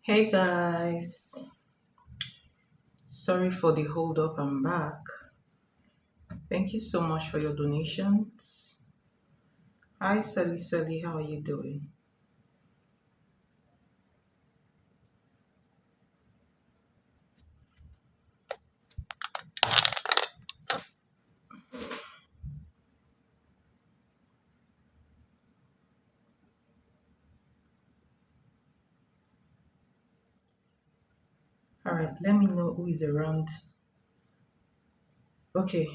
Hey guys, sorry for the hold up. I'm back. Thank you so much for your donations. Hi Sally Sally, how are you doing? All right, let me know who is around. Okay,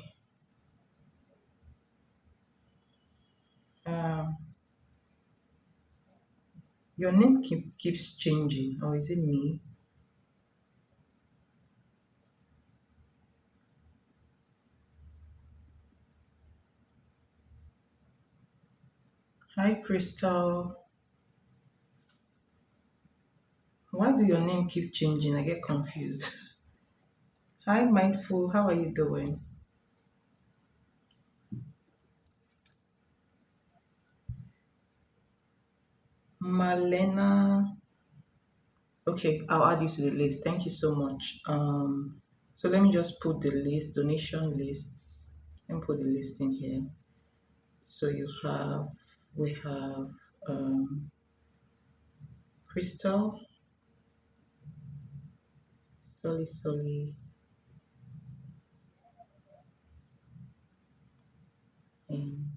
um, your name keeps changing, or is it me? Hi Crystal, why do your name keep changing? I get confused. Hi Mindful, how are you doing? Malena, okay, I'll add you to the list. Thank you so much. So let me just put the list, donation lists, and put the list in here. So we have um, Crystal, Solly, and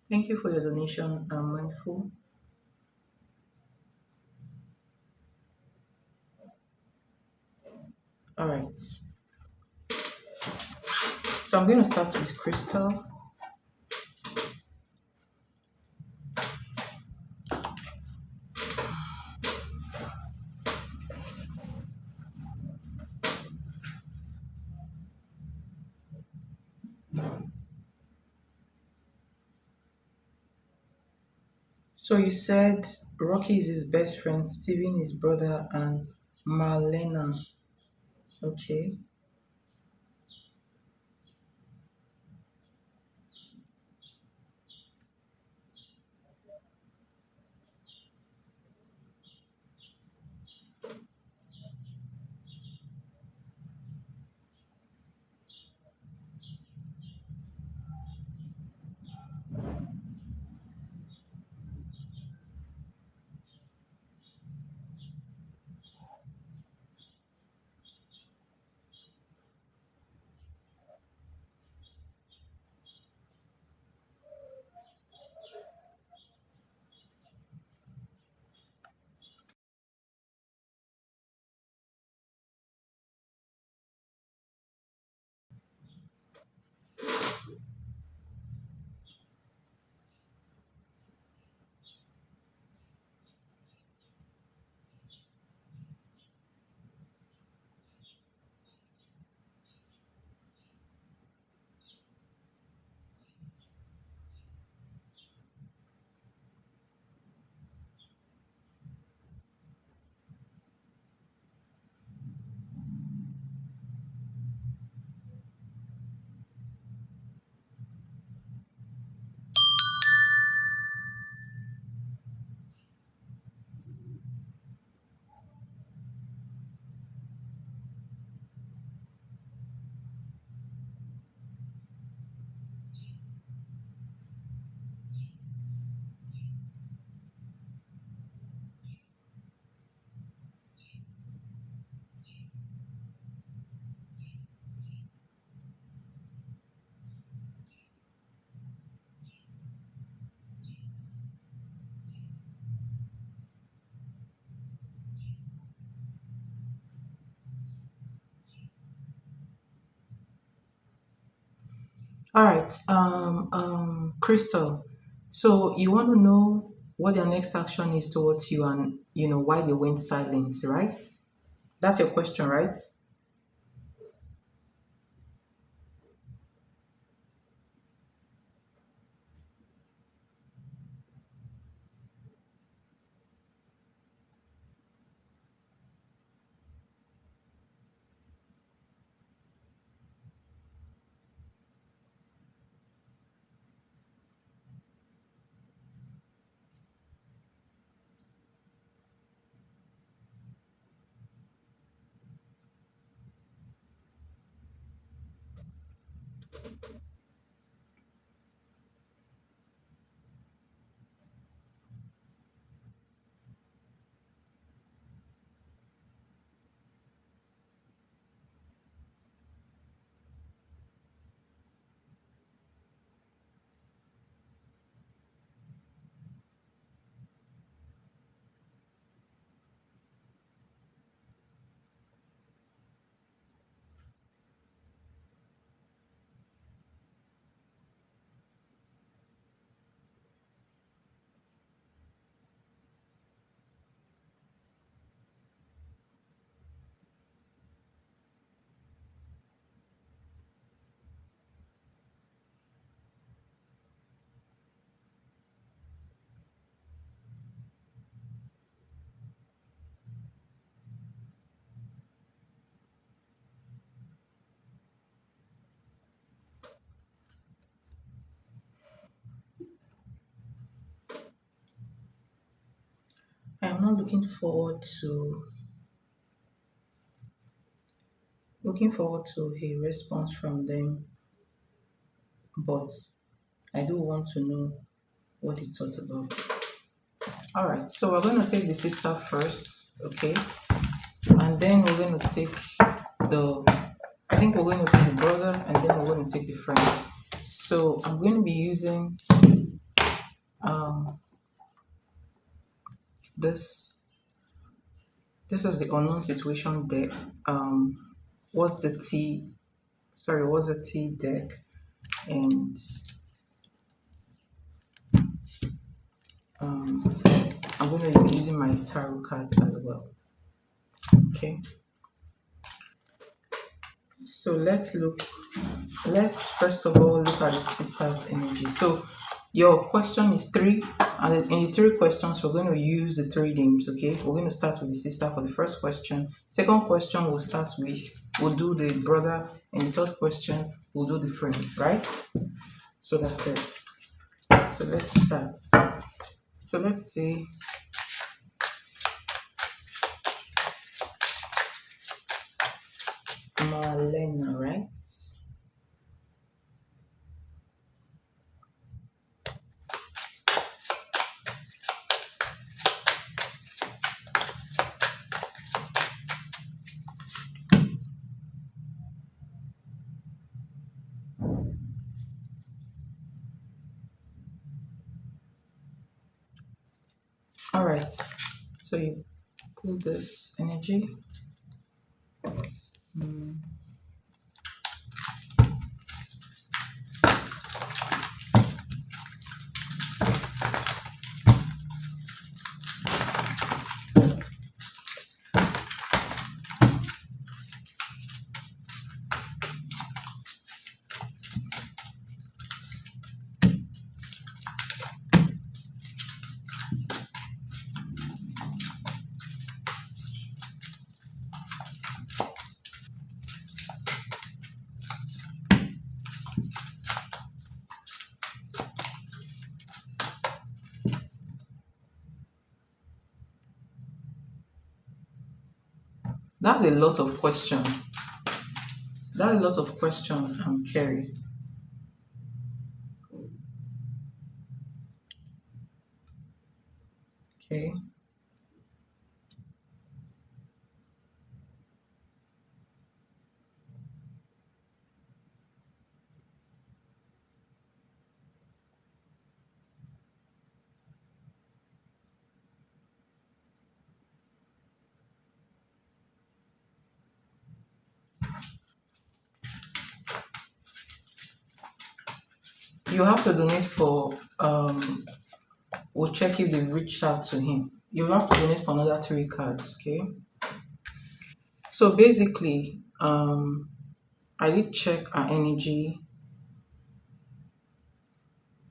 thank you for your donation, Mindful. All right. So I'm going to start with Crystal. So you said Rocky is his best friend, Steven his brother, and Marlena. Okay. All right. Crystal. So you want to know what their next action is towards you and why they went silent, right? That's your question, right? I'm not looking forward to a response from them, but I do want to know what they thought about it. All right, so we're going to take the sister first, okay? And then we're going to take I think we're going to take the brother, and then we're going to take the friend. So I'm going to be using um, this. This is the unknown situation deck. What's the T? Sorry, what's the T deck? And um, I'm going to be using my tarot cards as well. Okay. So let's first of all look at the sister's energy. So your question is three, and in the three questions, we're going to use the three names, okay? We're going to start with the sister for the first question. Second question, we'll do the brother, and the third question, we'll do the friend, right? So that's it. So let's start. So let's see. Marlena, right? All right. So you pull this energy. That's a lot of question. That's a lot of question, Kerry. Okay. You have to donate for we'll check if they reached out to him. You have to donate for another three cards, okay? So basically, I did check our energy.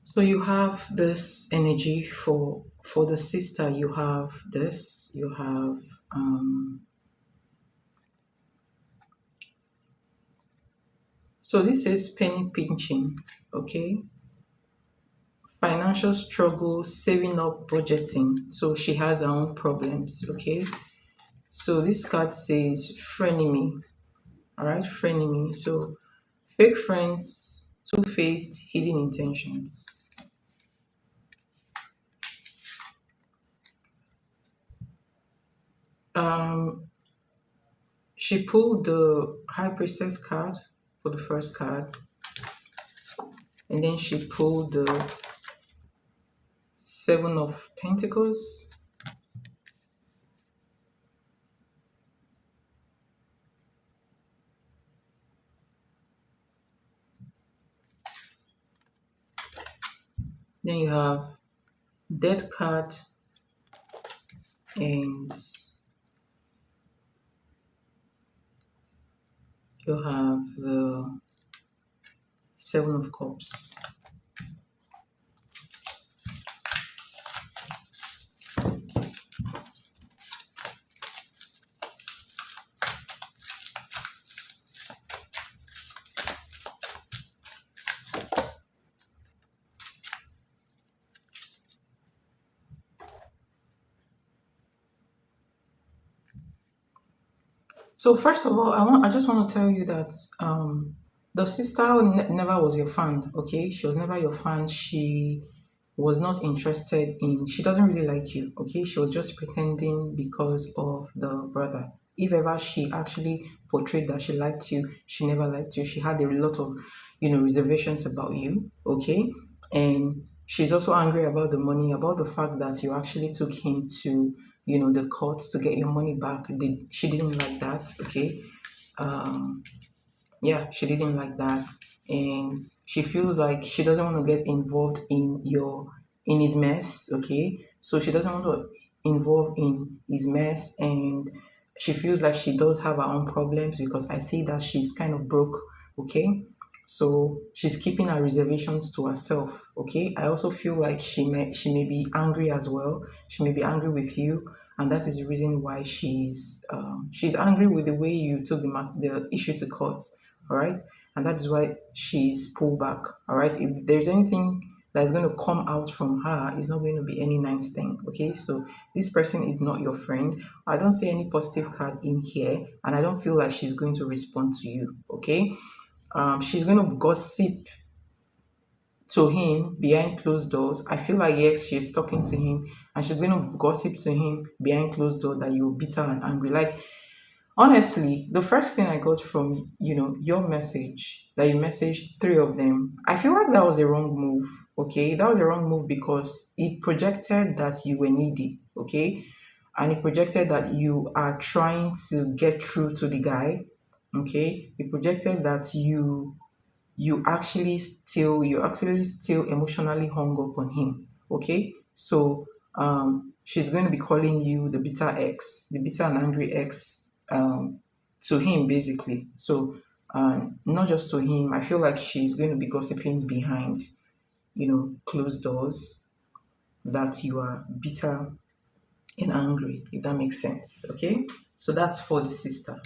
So you have this energy for the sister, you have this, you have so this is penny pinching, okay? Financial struggle, saving up, budgeting. So she has her own problems, okay? So this card says frenemy, all right? Frenemy. So fake friends, two-faced, hidden intentions. Um, she pulled the High Priestess card for the first card, and then she pulled the Seven of Pentacles. Then you have Death card, and you have the Seven of Cups. So first of all, I just want to tell you that the sister never was your fan. Okay, she was never your fan. She was not interested in. She doesn't really like you. Okay, she was just pretending because of the brother. If ever she actually portrayed that she liked you, she never liked you. She had a lot of, reservations about you. Okay, and she's also angry about the money, about the fact that you actually took him to the courts to get your money back. She didn't like that. Okay, um yeah, she didn't like that, and she feels like she doesn't want to get involved in his mess. Okay, so she doesn't want to involve in his mess, and she feels like she does have her own problems because I see that she's kind of broke. Okay, so she's keeping her reservations to herself. Okay, I also feel like she may be angry as well. She may be angry with you, and that is the reason why she's angry with the way you took the issue to court. All right, and that is why she's pulled back. All right, if there's anything that is going to come out from her, it's not going to be any nice thing. Okay, so this person is not your friend. I don't see any positive card in here, and I don't feel like she's going to respond to you. Okay, she's going to gossip to him behind closed doors. I feel like yes, she's talking to him, and she's going to gossip to him behind closed door that you're bitter and angry. Like, honestly, the first thing I got from your message, that you messaged three of them, I feel like that was a wrong move. Okay, that was a wrong move because it projected that you were needy. Okay, and it projected that you are trying to get through to the guy. Okay, it projected that you actually still emotionally hung up on him. Okay, so she's going to be calling you the bitter and angry ex, to him basically. So not just to him, I feel like she's going to be gossiping behind closed doors that you are bitter and angry, if that makes sense. Okay, so that's for the sister.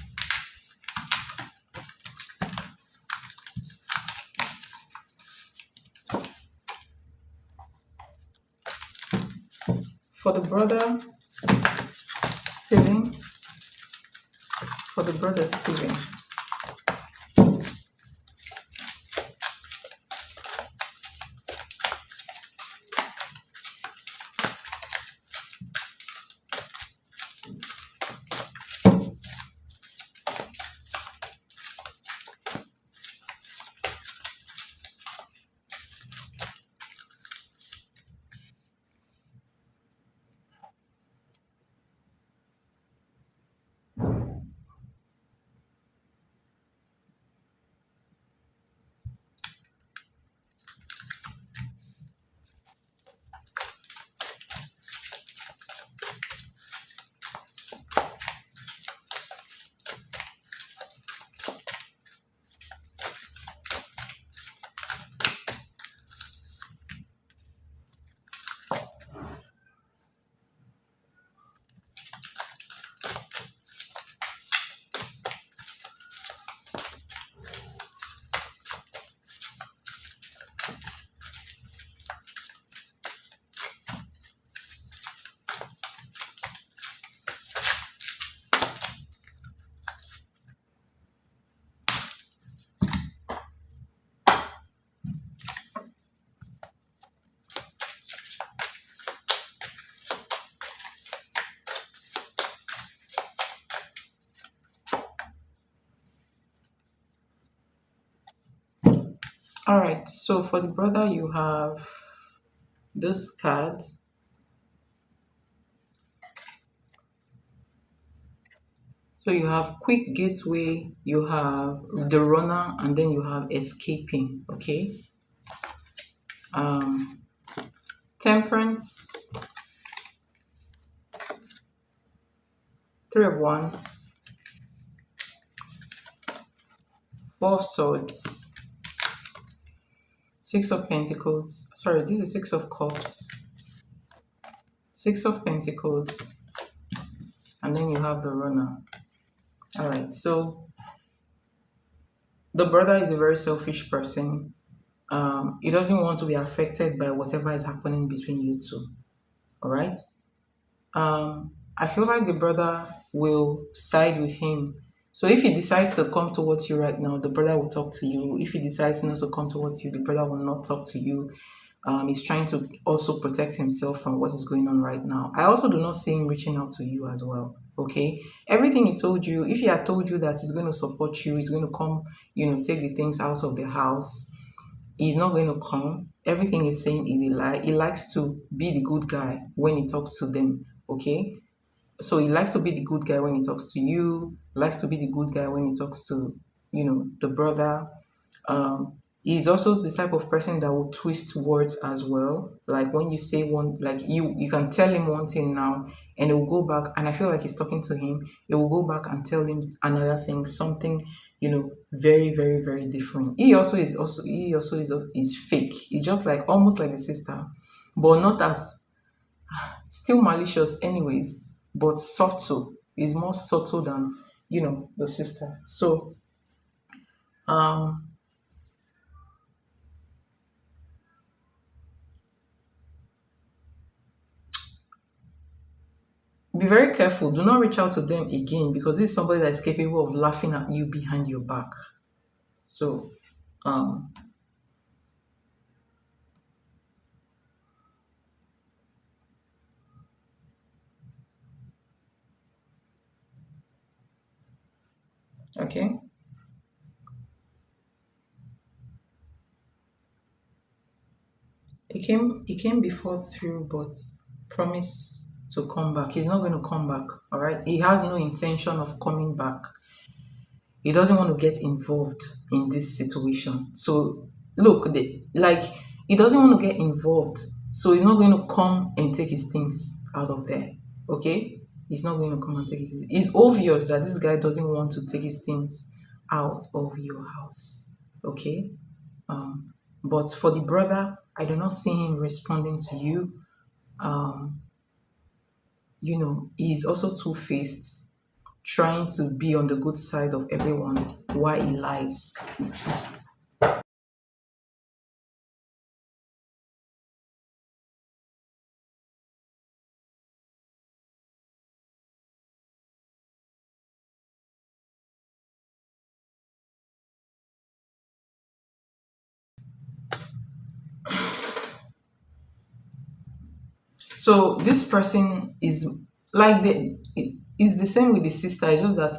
For the brother Steven, for the brother Steven. All right, so for the brother, you have this card. So you have quick gateway, you have the runner, and then you have escaping. Okay. Um, Temperance, Three of Wands, Four of Swords, Six of Pentacles. Sorry, this is Six of Cups, Six of Pentacles, and then you have the runner. All right, so the brother is a very selfish person. He doesn't want to be affected by whatever is happening between you two. All right. I feel like the brother will side with him So if he decides to come towards you right now, the brother will talk to you. If he decides not to come towards you, the brother will not talk to you. He's trying to also protect himself from what is going on right now. I also do not see him reaching out to you as well. Okay, everything he told you, if he had told you that he's going to support you, he's going to come, take the things out of the house, he's not going to come. Everything he's saying is a lie. He likes to be the good guy when he talks to them. Okay, so he likes to be the good guy when he talks to you, likes to be the good guy when he talks to, the brother. He's also the type of person that will twist words as well. Like when you say one, like you can tell him one thing now, and it will go back. And I feel like he's talking to him. It will go back and tell him another thing, something, very, very, very different. He also is fake. He's just like almost like the sister, but not as still malicious, anyways. But subtle. He's more subtle than the sister. So um be very careful. Do not reach out to them again because this is somebody that is capable of laughing at you behind your back. So, um, okay. He came before through, but promise to come back. He's not going to come back. All right. He has no intention of coming back. He doesn't want to get involved in this situation. So look, like he doesn't want to get involved. So he's not going to come and take his things out of there. Okay? He's not going to come and take his. It's obvious that this guy doesn't want to take his things out of your house. Okay? Um, but for the brother, I do not see him responding to you. Um, he's also two-faced, trying to be on the good side of everyone while he lies. So this person is like it's the same with the sister. It's just that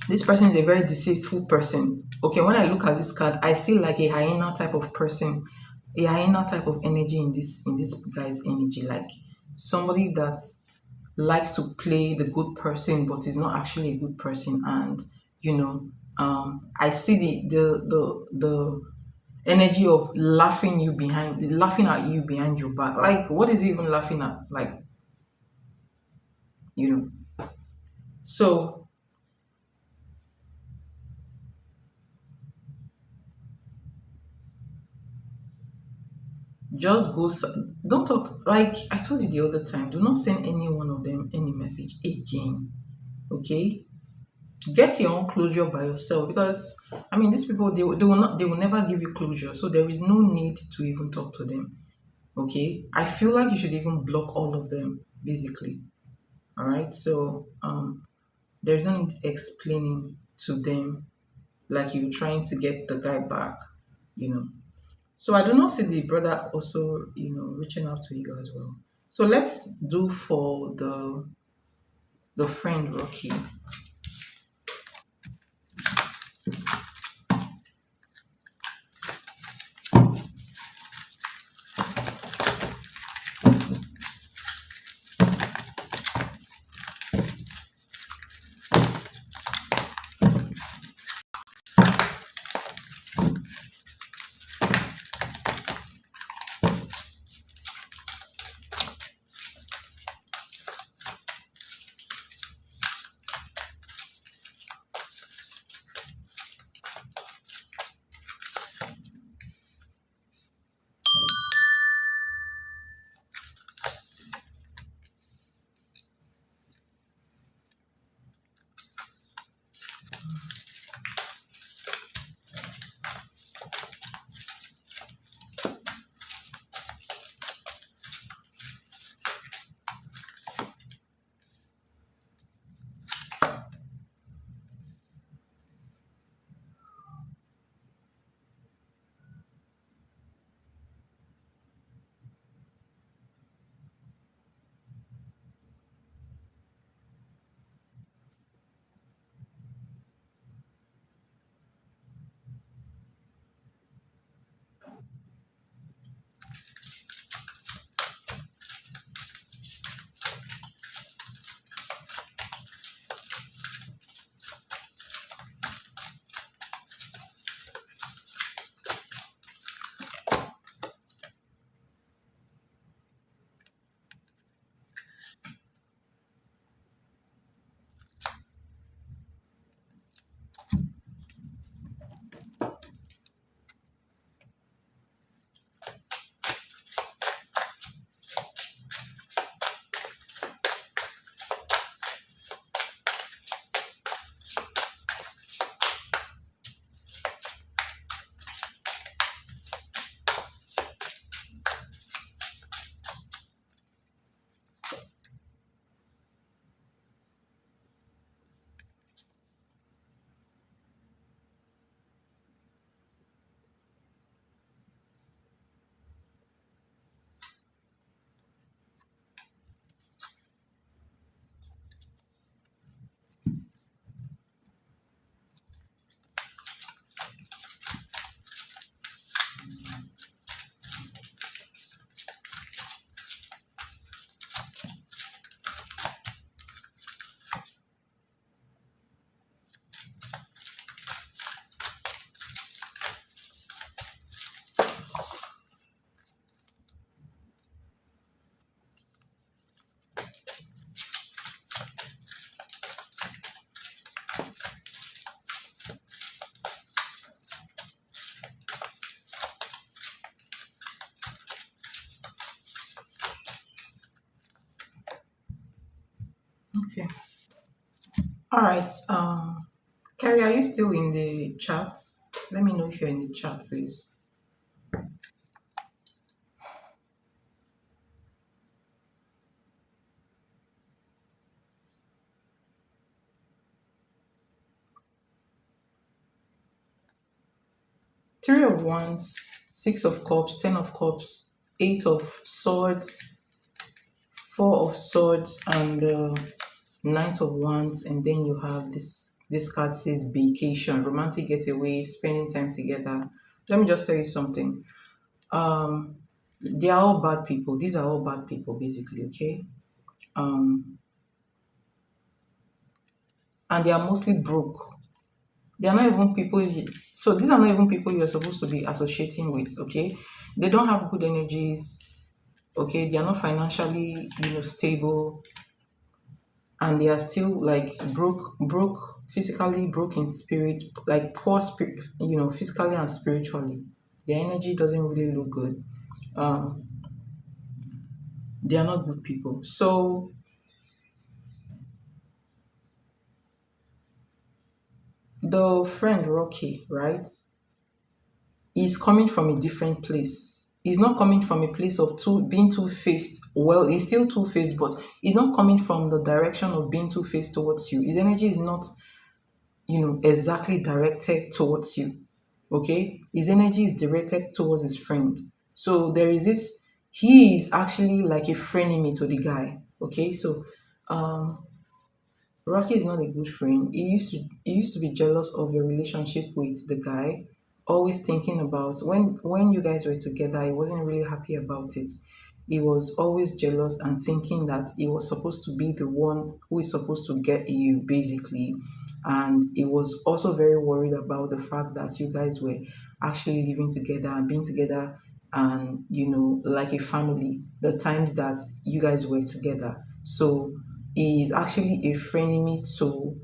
this person is a very deceitful person. Okay, when I look at this card, I see like a hyena type of person, a hyena type of energy in this guy's energy, like somebody that likes to play the good person but is not actually a good person. And I see the energy of laughing at you behind your back. Like, what is he even laughing at? Like, you know. So just don't talk like I told you the other time. Do not send any one of them any message again. Okay, get your own closure by yourself because I mean these people they will never give you closure. So there is no need to even talk to them. Okay, I feel like you should even block all of them basically. All right, so there's no need explaining to them like you're trying to get the guy back, you know. So I do not see the brother also, reaching out to you as well. So let's do for the friend Rocky. Okay. All right. Carrie, are you still in the chat? Let me know if you're in the chat, please. Three of Wands, Six of Cups, Ten of Cups, Eight of Swords, Four of Swords, and Knight of Wands, and then you have this card says vacation, romantic getaway, spending time together. Let me just tell you something. Um, they are all bad people. These are all bad people, basically. Okay. Um, and they are mostly broke. They are not even people. So these are not even people you're supposed to be associating with. Okay. They don't have good energies. Okay. They are not financially, stable, and they are still like broke physically, broke in spirit, like poor spirit, physically and spiritually. Their energy doesn't really look good. um they are not good people. So the friend Rocky, right, is coming from a different place. He's not coming from a place of being two-faced. Well, he's still two-faced, but he's not coming from the direction of being two-faced towards you. His energy is not, exactly directed towards you. Okay, his energy is directed towards his friend. So there is this, he is actually like a frenemy to the guy. Okay, so um Rocky is not a good friend. He used to be jealous of your relationship with the guy, always thinking about when you guys were together, he wasn't really happy about it. He was always jealous and thinking that he was supposed to be the one who is supposed to get you, basically. And he was also very worried about the fact that you guys were actually living together and being together, and like a family, the times that you guys were together. So he is actually a frenemy to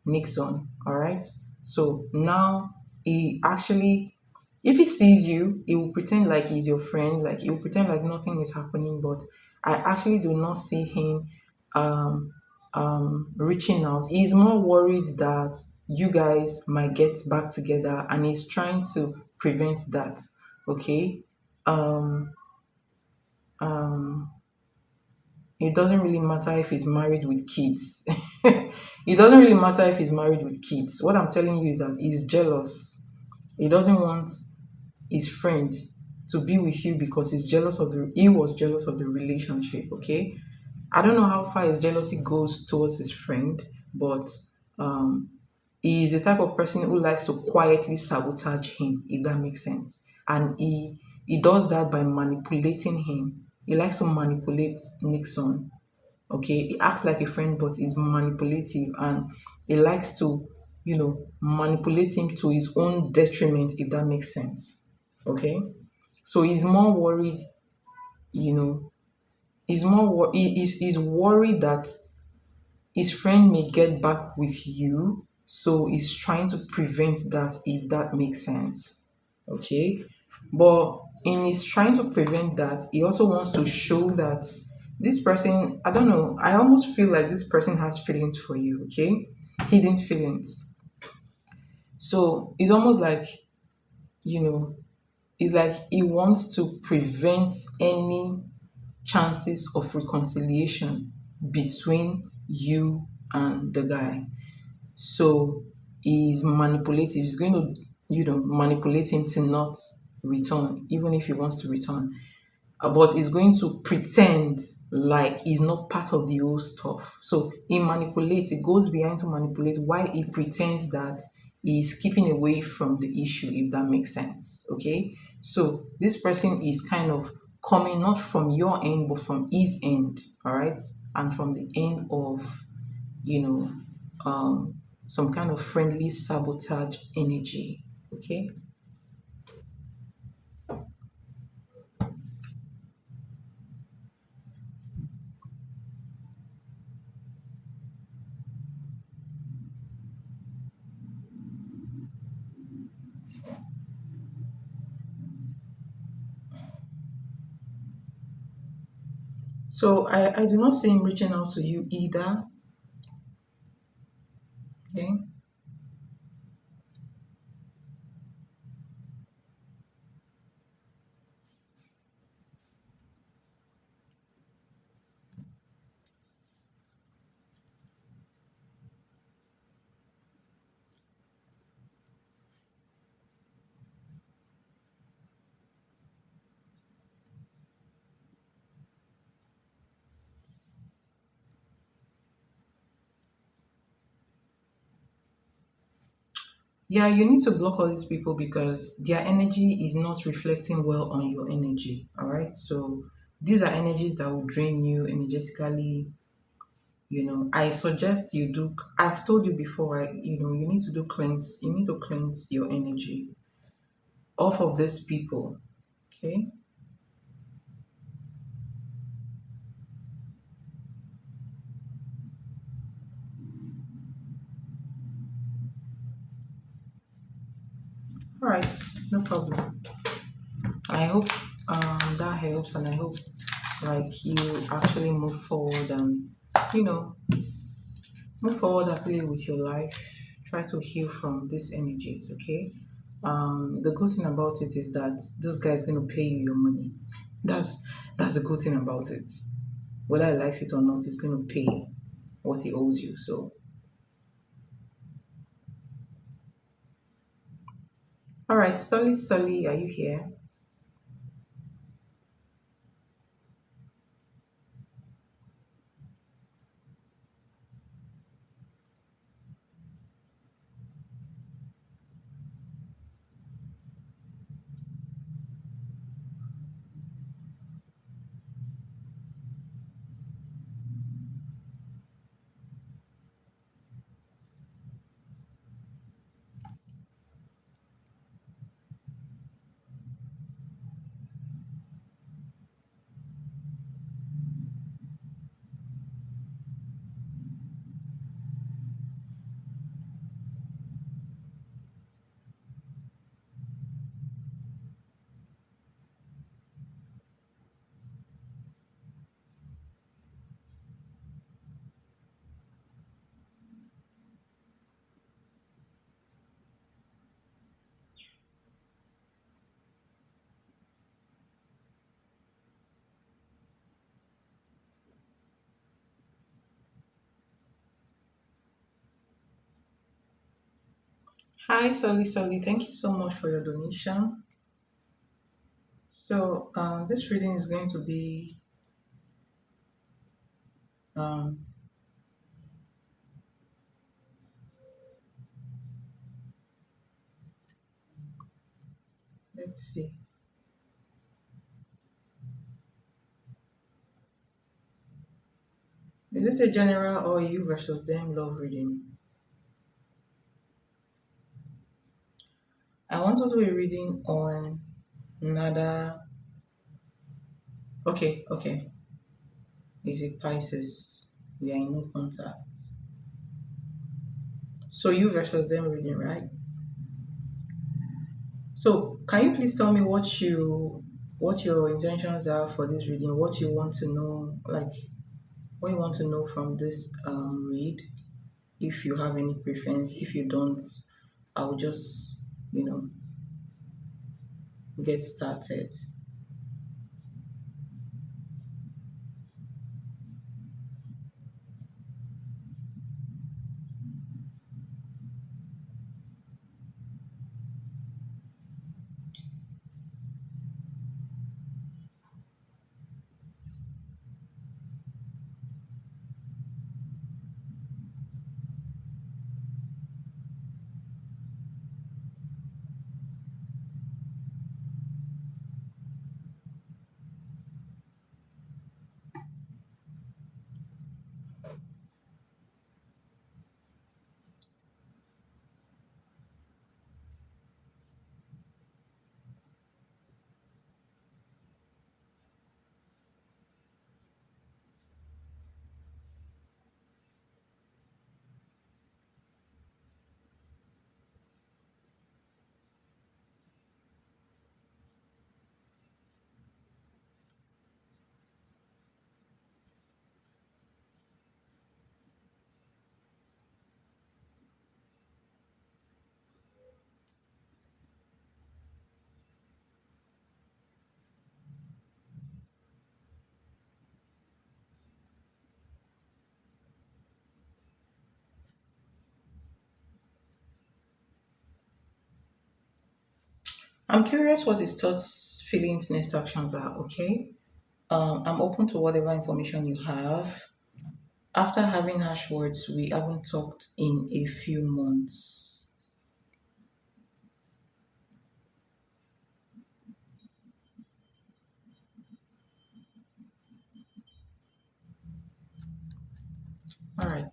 Nixon. All right. So now he actually, if he sees you, he will pretend like he's your friend, like he will pretend like nothing is happening. But I actually do not see him um, reaching out. He's more worried that you guys might get back together, and he's trying to prevent that. Okay. Um, um, it doesn't really matter if he's married with kids. It doesn't really matter if he's married with kids. What I'm telling you is that he's jealous. He doesn't want his friend to be with you because he was jealous of the relationship. Okay. I don't know how far his jealousy goes towards his friend, but um he is the type of person who likes to quietly sabotage him, if that makes sense. And he does that by manipulating him. He likes to manipulate Nixon. Okay, he acts like a friend, but he's manipulative, and he likes to, manipulate him to his own detriment, if that makes sense. Okay, so he's more worried, you know, he's worried that his friend may get back with you, so he's trying to prevent that, if that makes sense. Okay, but in his trying to prevent that, he also wants to show that this person, I don't know, I almost feel like this person has feelings for you. Okay, hidden feelings. So it's almost like, you know it's like he wants to prevent any chances of reconciliation between you and the guy. So he's manipulative. He's going to, manipulate him to not return, even if he wants to return. But he's going to pretend like he's not part of the whole stuff. So he manipulates, he goes behind to manipulate while he pretends that he's keeping away from the issue, if that makes sense. Okay. So this person is kind of coming not from your end, but from his end. All right. And from the end of, you know, some kind of friendly sabotage energy. Okay. So I do not see him reaching out to you either. Okay. Yeah, you need to block all these people because their energy is not reflecting well on your energy. All right. So these are energies that will drain you energetically. I suggest you do. I've told you before, you need to do cleanse. You need to cleanse your energy off of these people. Okay. All right. No problem. I hope that helps, and I hope like you actually move forward and you know move forward happily with your life. Try to heal from these energies. Okay. The good thing about it is that this guy is going to pay you your money. That's that's the good thing about it. Whether he likes it or not, he's going to pay what he owes you. So, all right, Sully, are you here? Hi, Sully. Thank you so much for your donation. So, this reading is going to be, um, let's see. Is this a general or you versus them love reading? I want to do a reading on Nada. Okay. Is it Pisces? We are in no contact. So, you versus them reading, right? So, can you please tell me what your intentions are for this reading? What you want to know, like what you want to know from this read? If you have any preference, if you don't, I'll just get started. I'm curious what his thoughts, feelings, next actions are, okay? I'm open to whatever information you have. After having harsh words, we haven't talked in a few months. All right.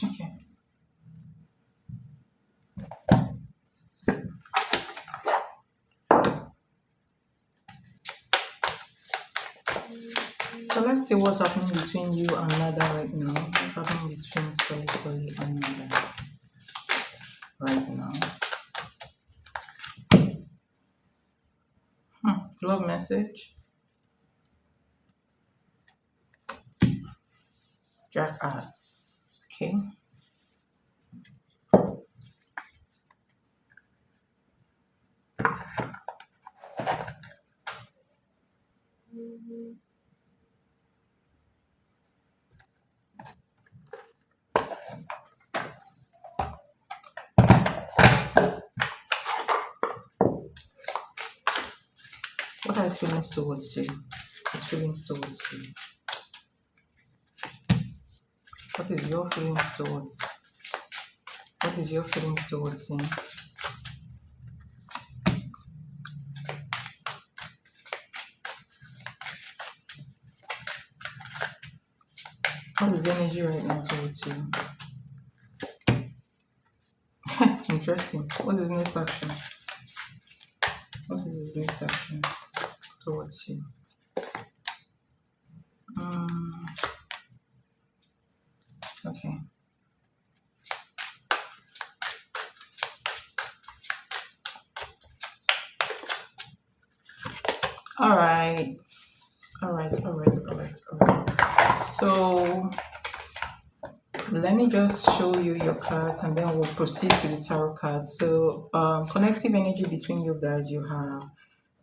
Okay. So let's see what's happening between you and Nada right now. What's happening between Soli and Nada right now? Love message. Jackass. Okay. What are his feelings towards you? His feelings towards you. What is your feelings towards? What is your feelings towards him? What is the energy right now towards you? Interesting. What is his next action? What is his next action towards you? Okay. All right. All right. All right. All right. All right. So let me just show you your cards and then we'll proceed to the tarot cards. So connective energy between you guys, you have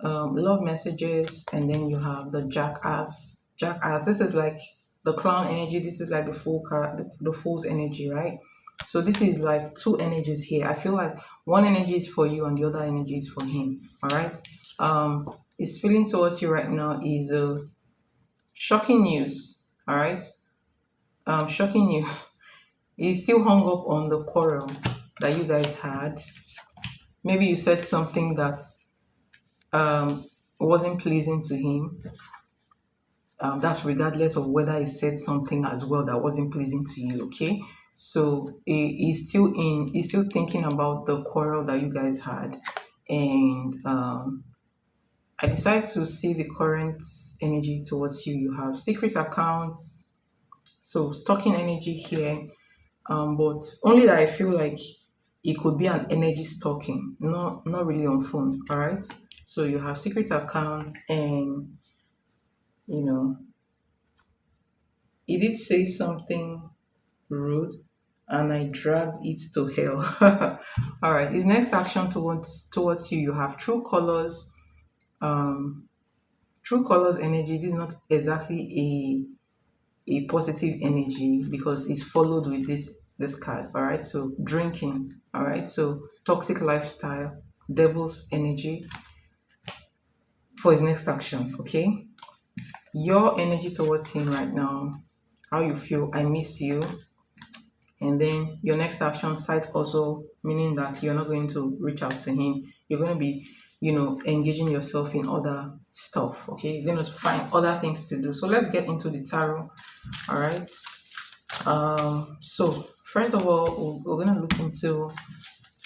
love messages, and then you have the jackass. This is like the clown energy. This is like the fool card, the fool's energy, right? So this is like two energies here. I feel like one energy is for you and the other energy is for him. All right. His feeling towards you right now is shocking news. All right. Shocking news. He's still hung up on the quarrel that you guys had. Maybe you said something that wasn't pleasing to him. That's regardless of whether he said something as well that wasn't pleasing to you. Okay, so he's still thinking about the quarrel that you guys had, and I decided to see the current energy towards you. You have secret accounts, so stalking energy here, but only that I feel like it could be an energy stalking, not really on phone. All right, so you have secret accounts, and you know he did say something rude, and I dragged it to hell. All right, his next action towards you, you have true colors. Um, true colors energy. This is not exactly a positive energy because it's followed with this card. All right, so drinking. All right, so toxic lifestyle, devil's energy for his next action. Okay, your energy towards him right now, how you feel. I miss you. And then your next action site also, meaning that you're not going to reach out to him. You're going to be, engaging yourself in other stuff. Okay, you're going to find other things to do. So let's get into the tarot. All right. So first of all, we're going to look into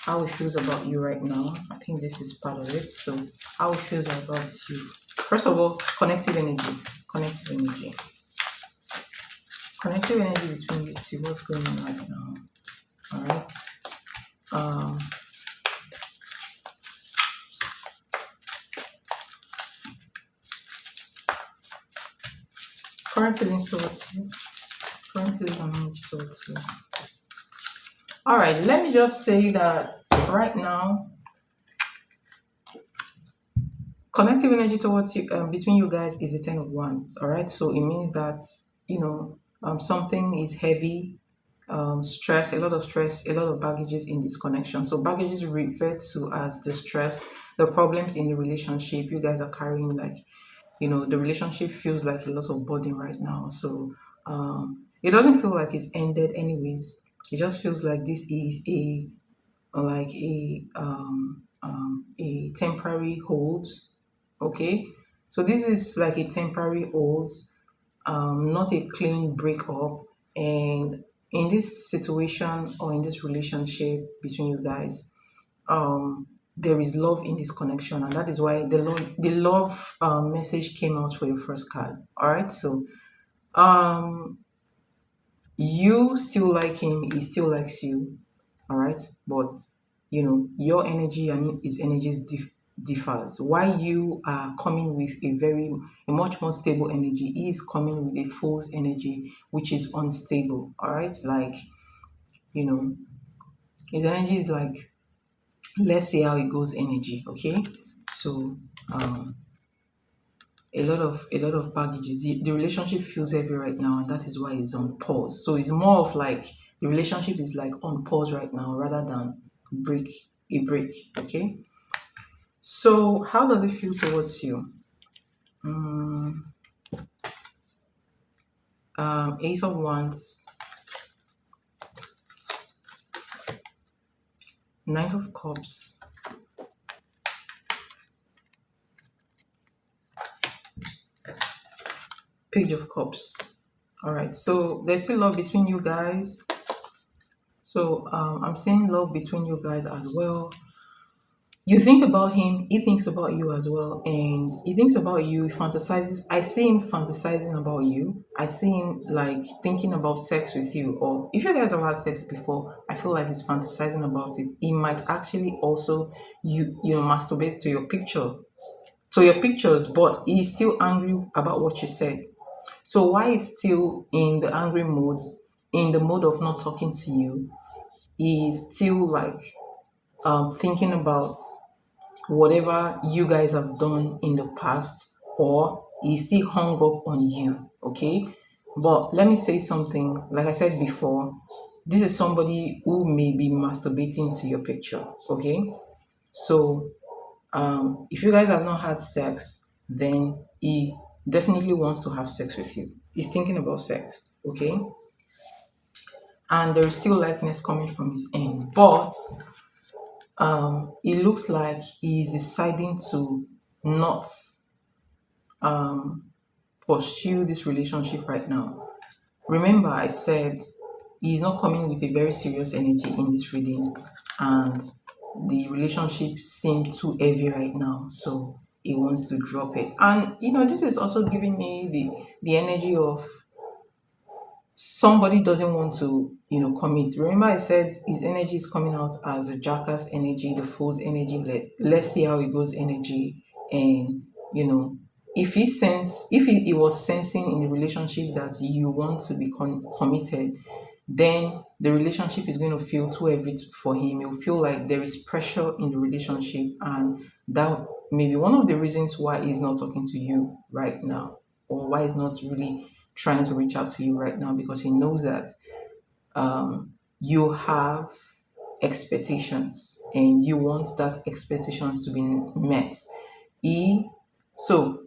how it feels about you right now. I think this is part of it. So how it feels about you. First of all, connective energy. Connective energy between you two. What's going on right now? All right. Current feelings towards you. Current feelings and energy towards you. All right, let me just say that right now, connective energy towards you, between you guys is a 10 of wands. All right, so it means that something is heavy, stress, a lot of stress, a lot of baggages in this connection. So baggages referred to as the stress, the problems in the relationship you guys are carrying. Like, the relationship feels like a lot of burden right now. So it doesn't feel like it's ended anyways. It just feels like this is a temporary hold. Okay, so this is like a temporary hold, not a clean breakup. And in this situation or in this relationship between you guys, there is love in this connection, and that is why the love message came out for your first card. All right, so um you still like him, he still likes you. All right, but your energy and his energies differs. Why you are coming with a much more stable energy, he is coming with a fool's energy, which is unstable. All right, like, you know his energy is like, let's see how it goes energy. Okay, so um a lot of baggages. The relationship feels heavy right now, and that is why it's on pause. So it's more of like the relationship is like on pause right now rather than break break. Okay, so how does it feel towards you? Ace of Wands, Knight of Cups, Page of Cups. All right, so there's still love between you guys. So I'm seeing love between you guys as well. You think about him, he thinks about you as well, and he thinks about you, he fantasizes. I see him fantasizing about you. I see him like thinking about sex with you, or if you guys have had sex before, I feel like he's fantasizing about it. He might actually also masturbate to your pictures, but he's still angry about what you said. So why is still in the angry mode, in the mode of not talking to you? He's still like thinking about whatever you guys have done in the past, or he's still hung up on you. Okay, but let me say something. Like I said before, this is somebody who may be masturbating to your picture. Okay, so if you guys have not had sex, then he definitely wants to have sex with you. He's thinking about sex. Okay, and there is still likeness coming from his end, but it looks like he is deciding to not pursue this relationship right now. Remember, I said he's not coming with a very serious energy in this reading, and the relationship seems too heavy right now, so he wants to drop it. And this is also giving me the energy of somebody doesn't want to commit. Remember, I said his energy is coming out as a jackass energy, the fool's energy, let's see how it goes energy. And if he was sensing in the relationship that you want to be committed, then the relationship is going to feel too heavy for him. He'll feel like there is pressure in the relationship, and that may be one of the reasons why he's not talking to you right now, or why he's not really trying to reach out to you right now, because he knows that you have expectations and you want that expectations to be met. So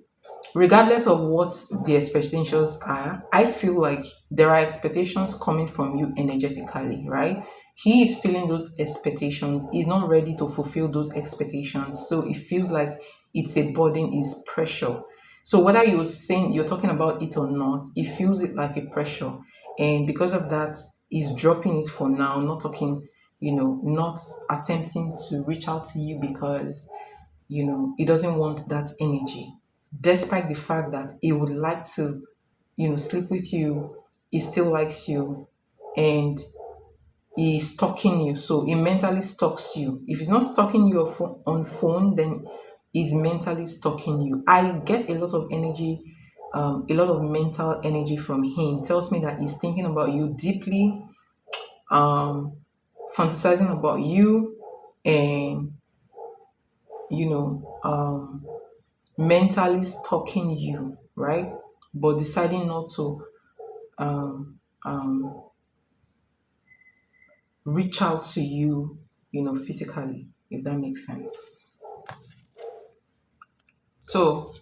regardless of what the expectations are, I feel like there are expectations coming from you energetically, right? He is feeling those expectations. He's not ready to fulfill those expectations. So it feels like it's a burden, it's pressure. So whether you're talking about it or not, he feels it like a pressure. And because of that, he's dropping it for now, not talking, not attempting to reach out to you, because he doesn't want that energy, despite the fact that he would like to sleep with you. He still likes you, and he's stalking you. So he mentally stalks you. If he's not stalking you on phone, then he's mentally stalking you. I get a lot of energy a lot of mental energy from him. Tells me that he's thinking about you deeply, um, fantasizing about you, and you know, mentally stalking you, right? But deciding not to um, um, reach out to you, physically, if that makes sense. So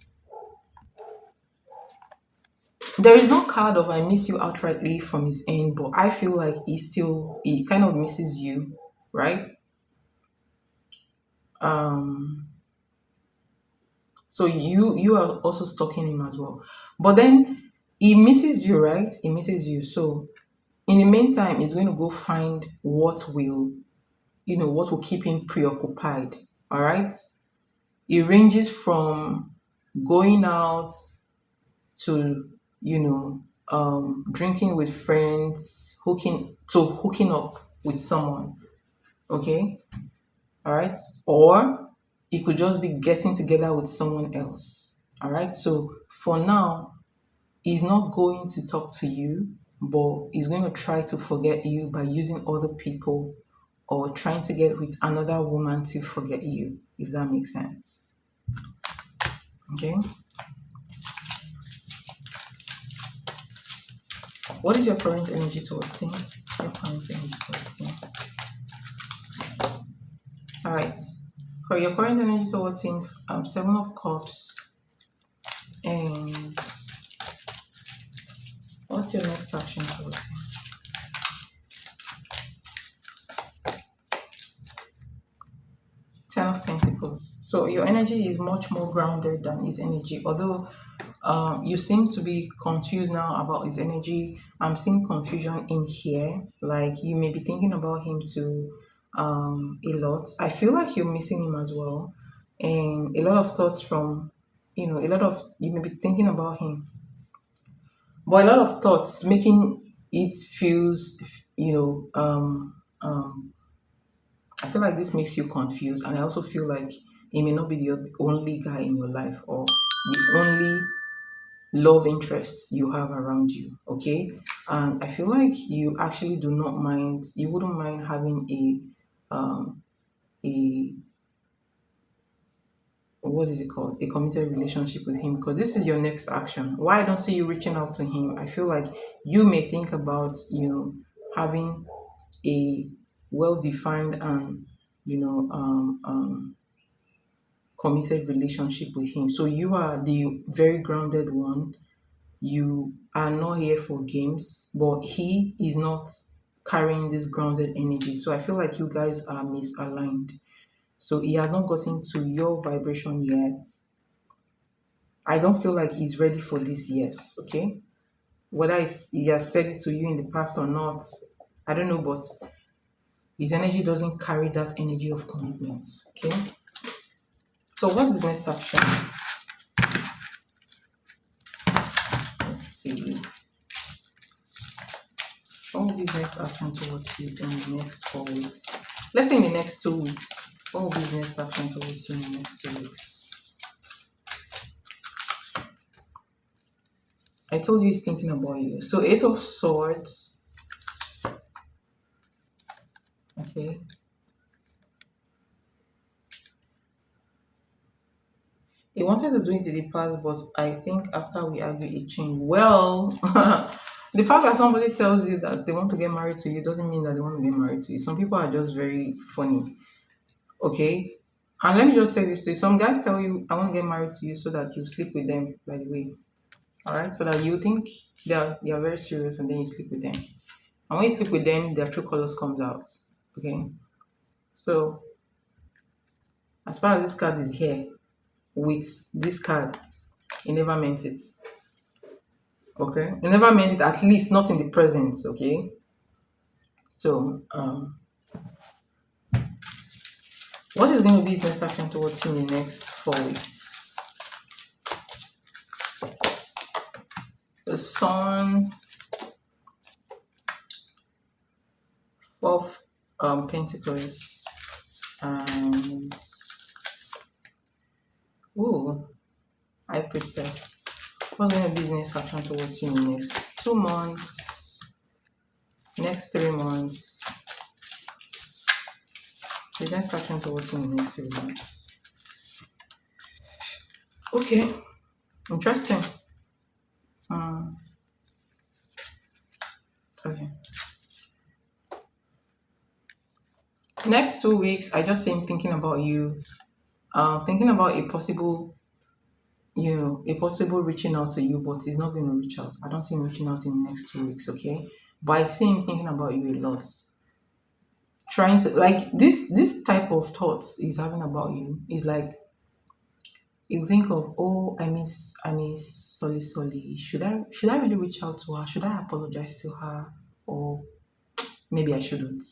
there is no card of I miss you outrightly from his end, but I feel like he kind of misses you, right? Um, so you are also stalking him as well. But then he misses you, right? He misses you. So in the meantime, he's going to go find what will keep him preoccupied. All right. It ranges from going out to, drinking with friends, hooking up with someone. Okay. All right. Or it could just be getting together with someone else. All right. So for now, he's not going to talk to you, but he's going to try to forget you by using other people or trying to get with another woman to forget you, if that makes sense. Okay. What is your current energy towards him? Your current energy towards him. All right. For your current energy towards him, Seven of Cups, and what's your next action towards him? Ten of Pentacles. So your energy is much more grounded than his energy. Although you seem to be confused now about his energy. I'm seeing confusion in here. Like you may be thinking about him too a lot. I feel like you're missing him as well. And a lot of thoughts from, you may be thinking about him. But a lot of thoughts making it feels, I feel like this makes you confused, and I also feel like he may not be the only guy in your life or the only love interests you have around you. Okay, and I feel like you actually do not mind. You wouldn't mind having a what is it called? A committed relationship with him, because this is your next action. Why I don't see you reaching out to him? I feel like you may think about having a well-defined and committed relationship with him. So you are the very grounded one. You are not here for games, but he is not carrying this grounded energy. So I feel like you guys are misaligned. So he has not gotten to your vibration yet. I don't feel like he's ready for this yet. Okay, whether he has said it to you in the past or not, I don't know, but his energy doesn't carry that energy of commitment. Okay, so what is next action? Let's see. What will be his next action towards you in the next 4 weeks? Let's say in the next 2 weeks. What will be his next action towards you in the next 2 weeks? I told you he's thinking about you. So 8 of Swords. Okay. He wanted to do it in the past, but I think after we argued, it changed. Well, the fact that somebody tells you that they want to get married to you doesn't mean that they want to get married to you. Some people are just very funny. Okay? And let me just say this to you. Some guys tell you, I want to get married to you so that you sleep with them, by the way. Alright? So that you think they are very serious and then you sleep with them. And when you sleep with them, their true colors comes out. Okay? So as far as this card is here, with this card, he never meant it. Okay? He never meant it, at least not in the present, okay? So what is going to be his next action towards you in the next 4 weeks? The Sun, of Pentacles, and High Priestess. What's going to be his next action towards you in the next 2 months, next 3 months? The next action towards you in the next 3 months. Okay, interesting. Um, okay. Next 2 weeks, I just say I'm thinking about you. Thinking about a possible, a possible reaching out to you, but he's not going to reach out. I don't see him reaching out in the next 2 weeks, okay? But I see him thinking about you a lot. Trying to like this type of thoughts he's having about you is like you think of, oh, I miss Solly Solly. Should I really reach out to her? Should I apologize to her? Or maybe I shouldn't.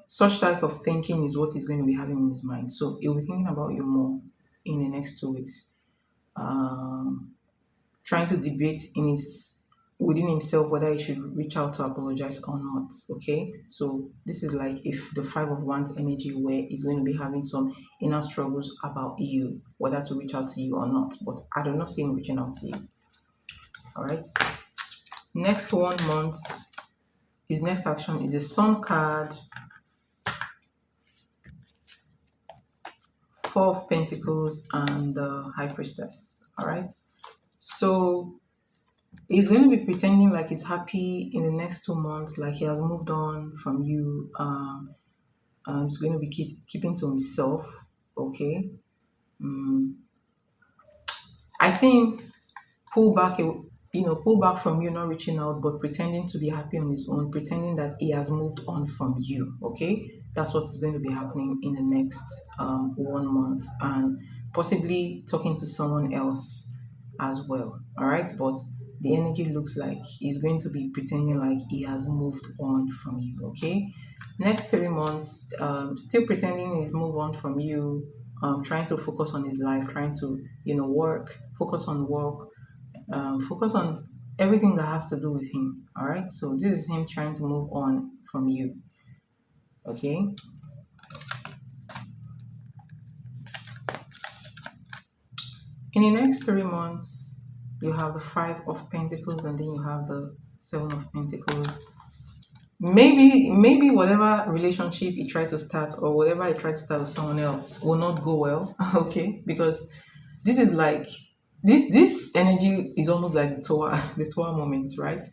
Such type of thinking is what he's going to be having in his mind. So he'll be thinking about you more in the next 2 weeks. Um, Trying to debate within himself whether he should reach out to apologize or not. Okay, so this is like if the Five of Wands energy, where he's going to be having some inner struggles about you, whether to reach out to you or not. But I do not see him reaching out to you. All right. Next 1 month, his next action is a Sun card, Four of Pentacles, and the High Priestess. All right. So he's going to be pretending like he's happy in the next 2 months, like he has moved on from you. He's going to be keeping to himself. Okay. I see him pull back from you, not reaching out, but pretending to be happy on his own, pretending that he has moved on from you. Okay, that's what is going to be happening in the next 1 month, and possibly talking to someone else as well. All right, but the energy looks like he's going to be pretending like he has moved on from you. Okay, next 3 months, still pretending he's moved on from you, trying to focus on his life, trying to work, focus on work, focus on everything that has to do with him. All right, so this is him trying to move on from you. Okay, in the next 3 months, you have the Five of Pentacles, and then you have the Seven of Pentacles. Maybe whatever relationship he tried to start, or whatever he tried to start with someone else, will not go well. Okay, because this is like this energy is almost like the Toa moment, right?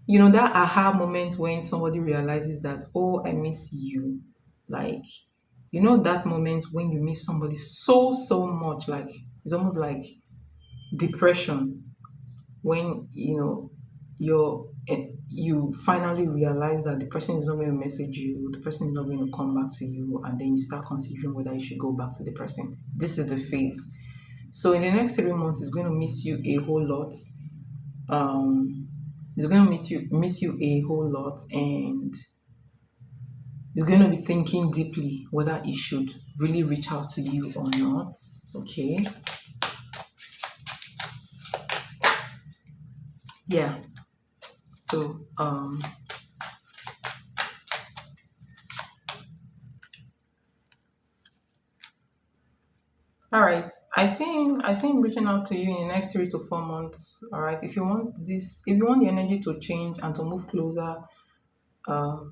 That aha moment when somebody realizes that, oh, I miss you. Like, that moment when you miss somebody so, so much, like it's almost like depression, when you finally realize that the person is not going to message you, the person is not going to come back to you, and then you start considering whether you should go back to the person. This is the phase. So in the next 3 months, it's going to miss you a whole lot. He's going to miss you a whole lot, and he's going to be thinking deeply whether he should really reach out to you or not. Okay. Yeah. So all right. I see him reaching out to you in the next 3 to 4 months. All right. If you want the energy to change and to move closer, uh,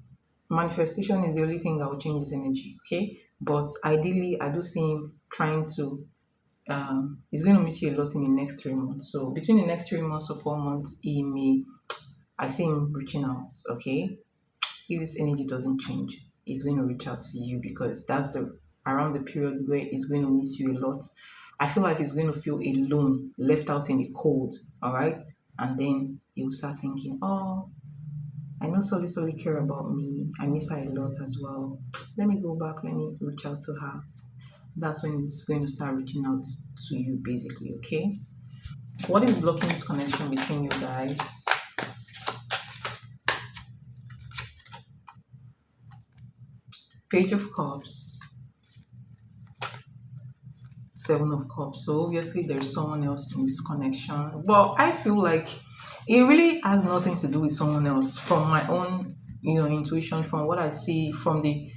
manifestation is the only thing that will change his energy. Okay. But ideally, I do see him trying to. He's going to miss you a lot in the next 3 months. So between the next 3 months or 4 months, I see him reaching out. Okay. If this energy doesn't change, he's going to reach out to you, because that's the around the period where he's going to miss you a lot. I feel like he's going to feel alone, left out in the cold. All right, and then he'll start thinking, oh, I know Solly Solly care about me. I miss her a lot as well. Let me go back. Let me reach out to her. That's when he's going to start reaching out to you, basically. Okay. What is blocking this connection between you guys? Page of Cups, Seven of Cups. So obviously there's someone else in this connection. But I feel like it really has nothing to do with someone else, from my own, intuition, from what I see, from the,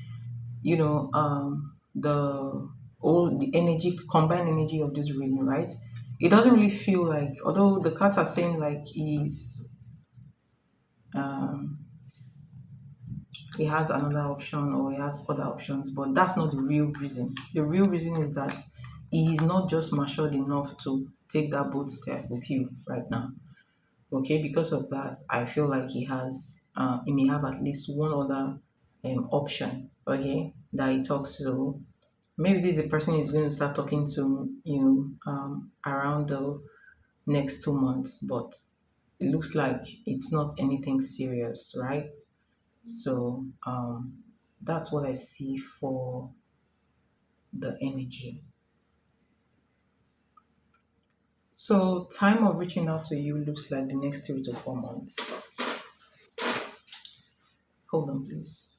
the all the energy, combined energy of this reading, right? It doesn't really feel like, although the cards are saying like um, he has another option or he has other options, but that's not the real reason. The real reason is that he is not just matured enough to take that bold step with you right now. Okay, because of that, I feel like he may have at least one other option. Okay, that he talks to. Maybe this is a person he's going to start talking to, around the next 2 months, but it looks like it's not anything serious, right? So that's what I see for the energy. So time of reaching out to you looks like the next 3 to 4 months. Hold on, please.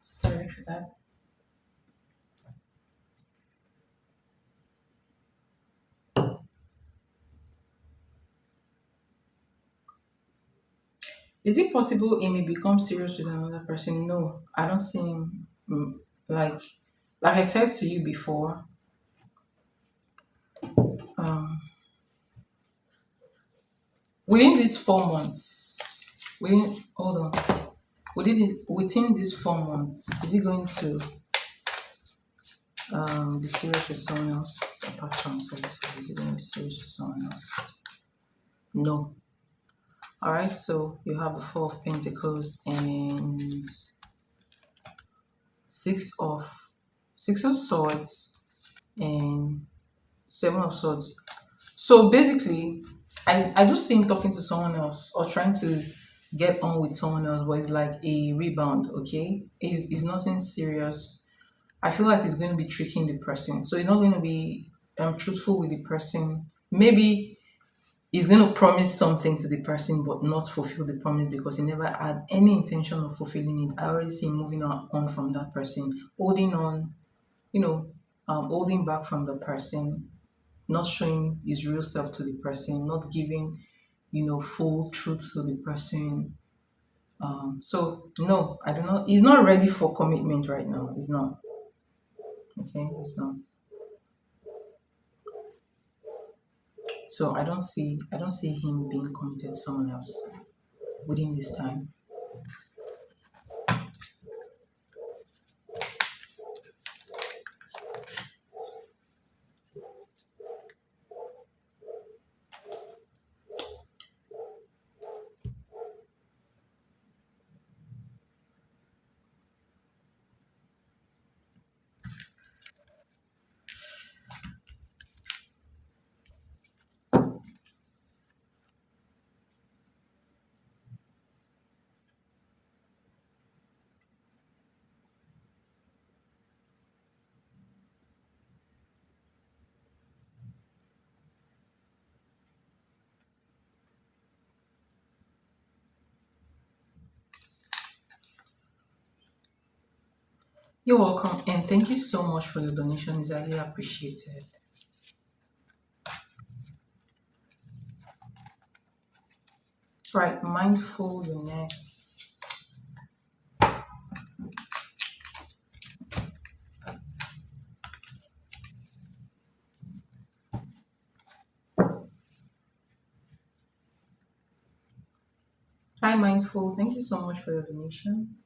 Sorry for that. Is it possible he may become serious with another person? No, I don't see him. Like, like I said to you before, um, within these 4 months, hold on, within these 4 months, is he going to be serious with someone else apart from sex? Is he going to be serious with someone else? No. All right. So you have the Four of Pentacles and six of Six of Swords and Seven of Swords. So basically, I do see him talking to someone else or trying to get on with someone else, but it's like a rebound, okay? It's nothing serious. I feel like he's going to be tricking the person. So he's not going to be truthful with the person. Maybe he's going to promise something to the person but not fulfill the promise because he never had any intention of fulfilling it. I already see him moving on from that person, holding on, you know, holding back from the person, not showing his real self to the person, not giving, full truth to the person. So no, I don't know. He's not ready for commitment right now. He's not. Okay, he's not. So I don't see him being committed to someone else within this time. You're welcome, and thank you so much for your donation. It's highly appreciated. Right, mindful, you're next. Hi, mindful. Thank you so much for your donation.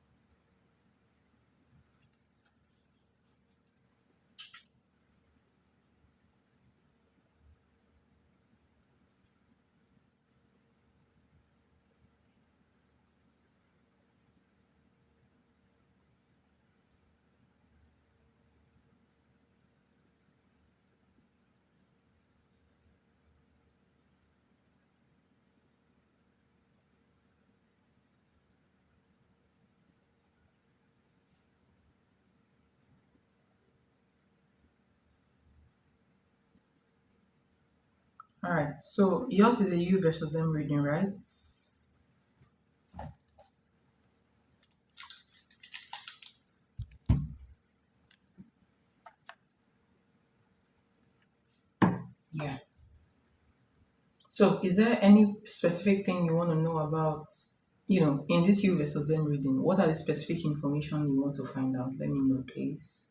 All right. So yours is a you versus them reading, right? Yeah. So is there any specific thing you want to know about, in this you versus them reading? What are the specific information you want to find out? Let me know, please.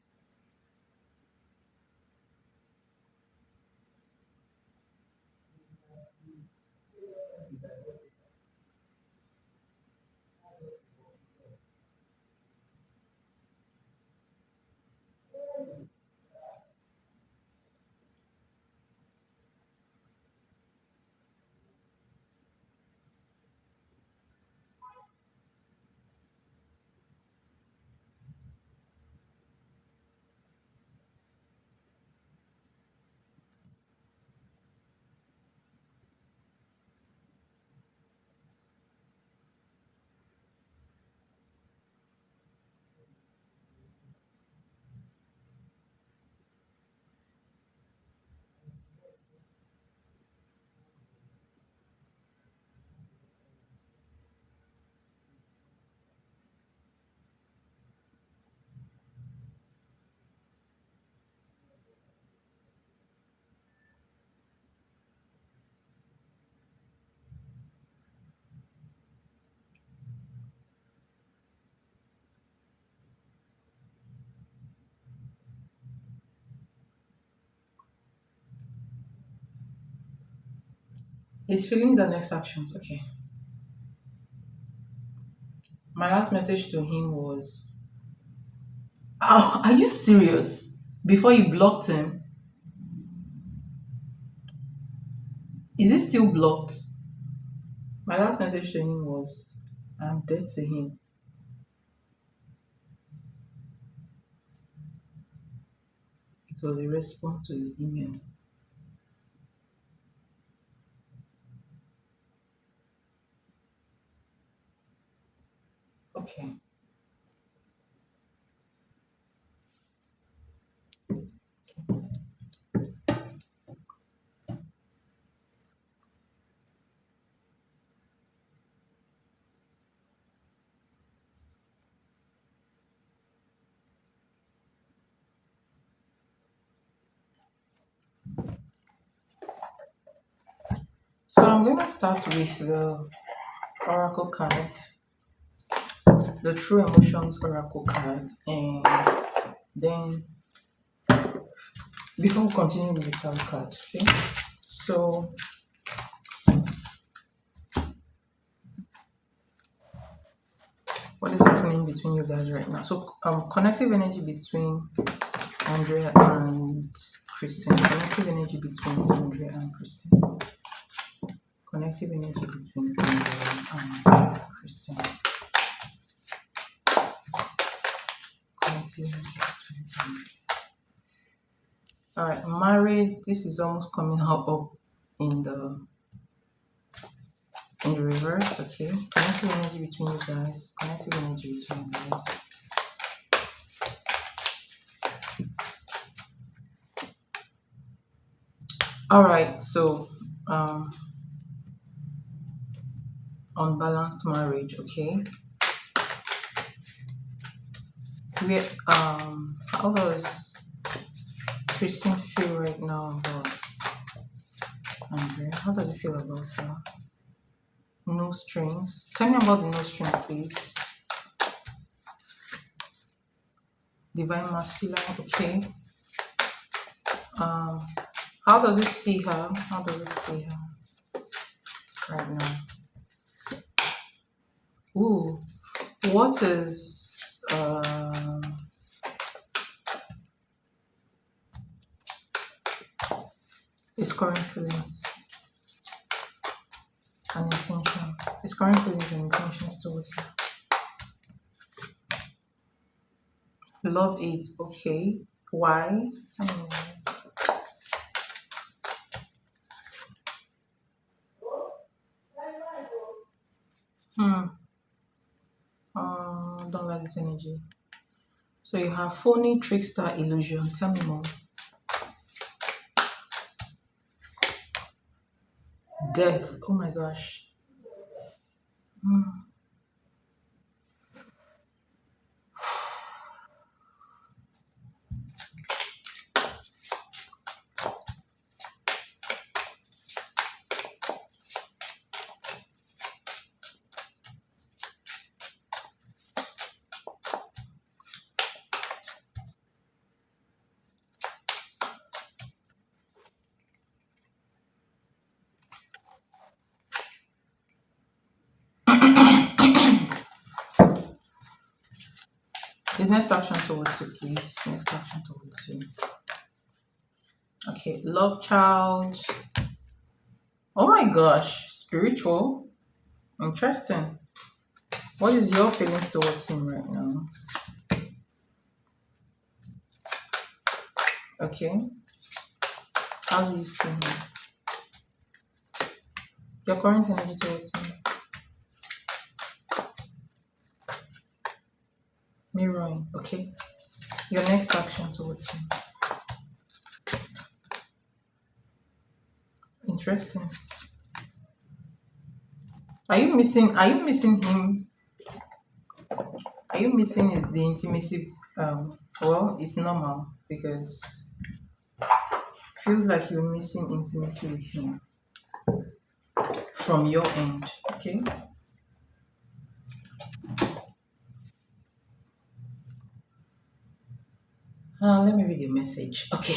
His feelings and next actions. Okay. My last message to him was, "Oh, are you serious?" Before you blocked him, is it still blocked? My last message to him was, "I'm dead to him." It was a response to his email. Okay. So I'm going to start with the Oracle card, the True Emotions Oracle card, and then before we continue with the tarot card, okay? So what is happening between you guys right now? So connective energy between Andrea and Christine. Connective energy between Andrea and Christine. Connective energy between Andrea and Christine. Connective energy between Andrea. All right, married. This is almost coming up in the reverse. Okay, connective energy between you guys. Connective energy between you guys. All right, so unbalanced marriage. Okay, where how does Christine feel right now about Andrea? How does it feel about her? No strings. Tell me about the no string, please. Divine masculine. Okay. Um, how does it see her? How does it see her right now? Ooh, what is his current feelings and intention? His current feelings and intentions towards her. Love it. Okay. Why? Tell me why. Hmm. Don't like this energy. So you have phony, trickster, illusion. Tell me more. Death. Oh my gosh. Hmm. His next action towards you, please. Next action towards you. Okay, love child. Oh my gosh, spiritual. Interesting. What is your feelings towards him right now? Okay, how do you see him? Your current energy towards him. Mirroring. Okay, your next action towards him. Interesting. Are you missing? Are you missing him? Are you missing is the intimacy? Well, it's normal because feels like you're missing intimacy with him from your end. Okay. Let me read the message. Okay.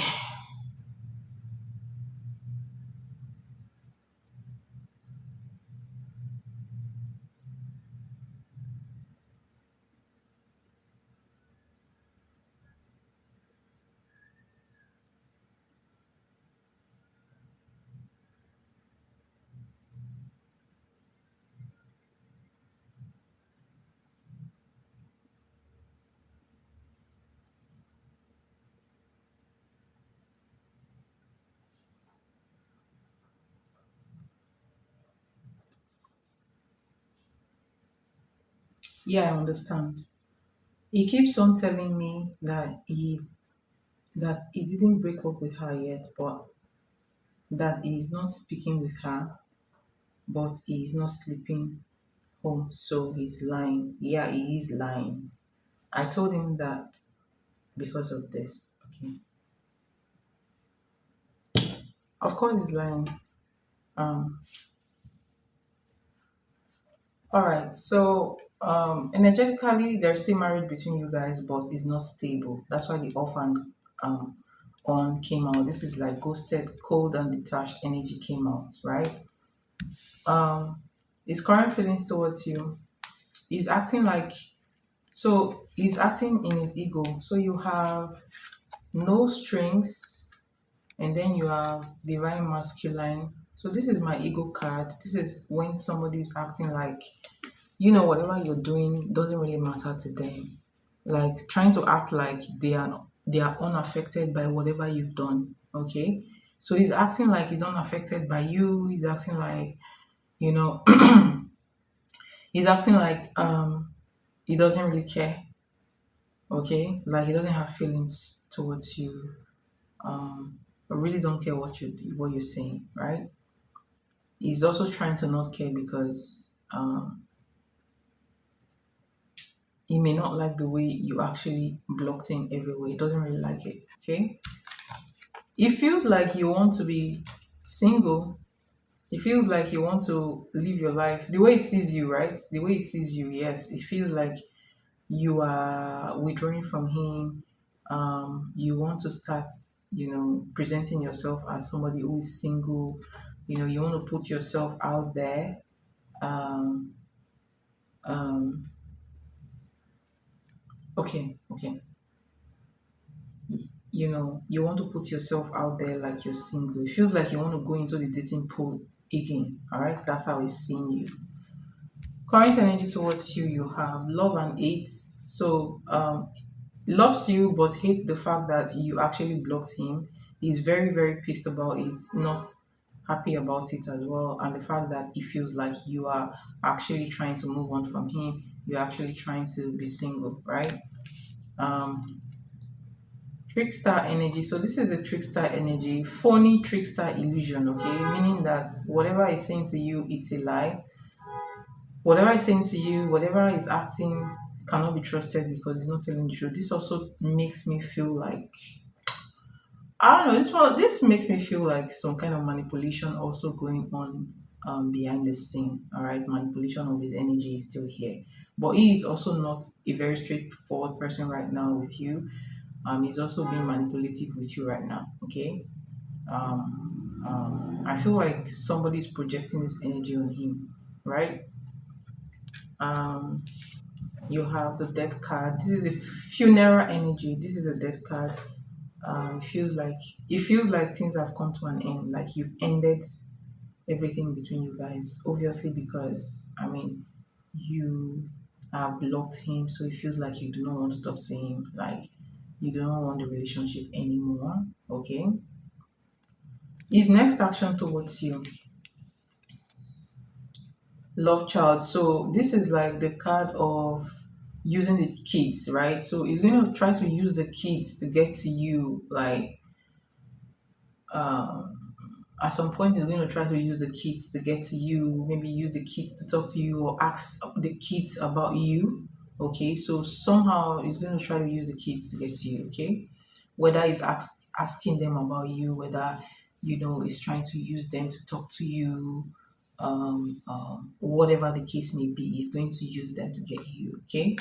Yeah, I understand. He keeps on telling me that he didn't break up with her yet, but that he is not speaking with her, but he is not sleeping home, so he's lying. Yeah, he is lying. I told him that because of this. Okay. Of course he's lying. Um all right. So energetically there's still marriage between you guys, but it's not stable. That's why the off and um on came out. This is like ghosted, cold and detached energy came out, right? Um his current feelings towards you, he's acting like, so he's acting in his ego. So you have no strings, and then you have divine masculine. So this is my ego card. This is when somebody's acting like, whatever you're doing doesn't really matter to them, like trying to act like they are unaffected by whatever you've done. Okay, so he's acting like he's unaffected by you. He's acting like, you know he's acting like he doesn't really care. Okay, like he doesn't have feelings towards you. I really don't care what you're saying, right? He's also trying to not care because he may not like the way you actually blocked him everywhere. He doesn't really like it. Okay, it feels like you want to be single. It feels like you want to live your life the way he sees you, right? The way he sees you, yes. It feels like you are withdrawing from him. You want to start, presenting yourself as somebody who is single. You want to put yourself out there. Um, um, okay, okay. You want to put yourself out there like you're single. It feels like you want to go into the dating pool again. All right, that's how he's seeing you. Current energy towards you, you have love and hate. So loves you but hates the fact that you actually blocked him. He's very, very pissed about it, not happy about it as well, and the fact that he feels like you are actually trying to move on from him. You're actually trying to be single, right? um Trickster energy. So this is a trickster energy, phony trickster illusion, okay? Meaning that whatever is saying to you, it's a lie. Whatever is saying to you, whatever is acting cannot be trusted because it's not telling the truth. This also makes me feel like, I don't know, this makes me feel like some kind of manipulation also going on behind the scene. All right, manipulation of his energy is still here. But he is also not a very straightforward person right now with you. He's also being manipulative with you right now. Okay. I feel like somebody's projecting this energy on him, right? Um, you have the death card. This is the funeral energy. This is a death card. It feels like things have come to an end. Like you've ended everything between you guys. Obviously, because you have blocked him, so it feels like you do not want to talk to him. Like you do not want the relationship anymore. Okay. His next action towards you, love child. So this is like the card of using the kids, right? So he's going to try to use the kids to get to you. Like at some point he's going to try to use the kids to get to you, maybe use the kids to talk to you or ask the kids about you. Okay, so somehow he's going to try to use the kids to get to you. Okay, whether he's asking them about you, whether he's trying to use them to talk to you, whatever the case may be, he's going to use them to get you. Okay,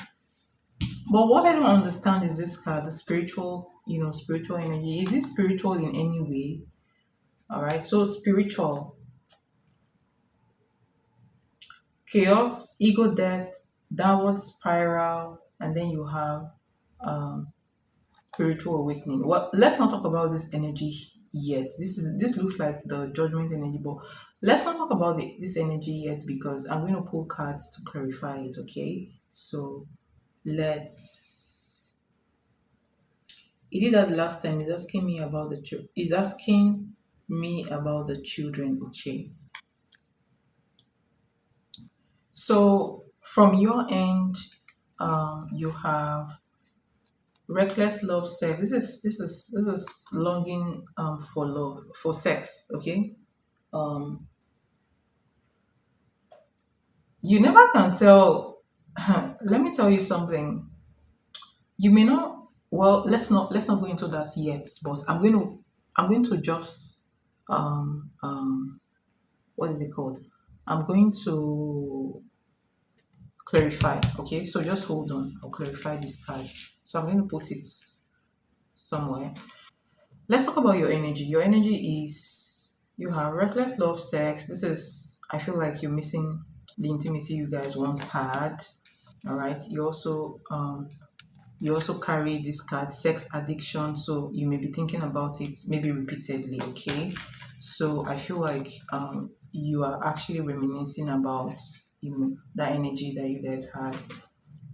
but what I don't understand is this card, the spiritual, spiritual energy. Is it spiritual in any way? All right, so spiritual, chaos, ego death, downward spiral, and then you have um, spiritual awakening. Well, let's not talk about this energy yet. This looks like the judgment energy, but let's not talk about this energy yet because I'm going to pull cards to clarify it. Okay, so let's. He did that last time. He's asking me about the He's asking me about the children. Okay. So from your end, you have reckless love sex. This is longing for love, for sex. Okay. Um, you never can tell. Let me tell you something. You may not. Well, let's not go into that yet. But I'm going to just what is it called? I'm going to clarify. Okay, so just hold on. I'll clarify this card. So I'm going to put it somewhere. Let's talk about your energy. Your energy is you have reckless love sex. This is, I feel like you're missing the intimacy you guys once had. All right. You also carry this card, sex addiction. So you may be thinking about it maybe repeatedly. Okay. So I feel like you are actually reminiscing about that energy that you guys had,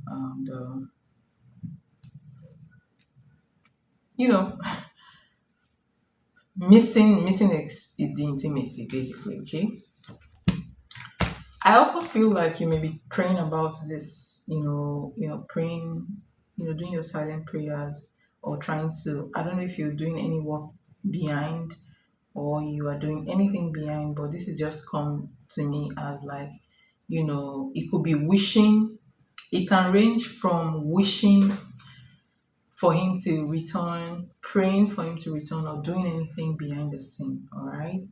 and you know missing the intimacy basically. Okay. I also feel like you may be praying about this, praying, doing your silent prayers or trying to, I don't know if you're doing any work behind or you are doing anything behind, but this is just come to me as like, it could be wishing, it can range from wishing for him to return, praying for him to return, or doing anything behind the scene. All right.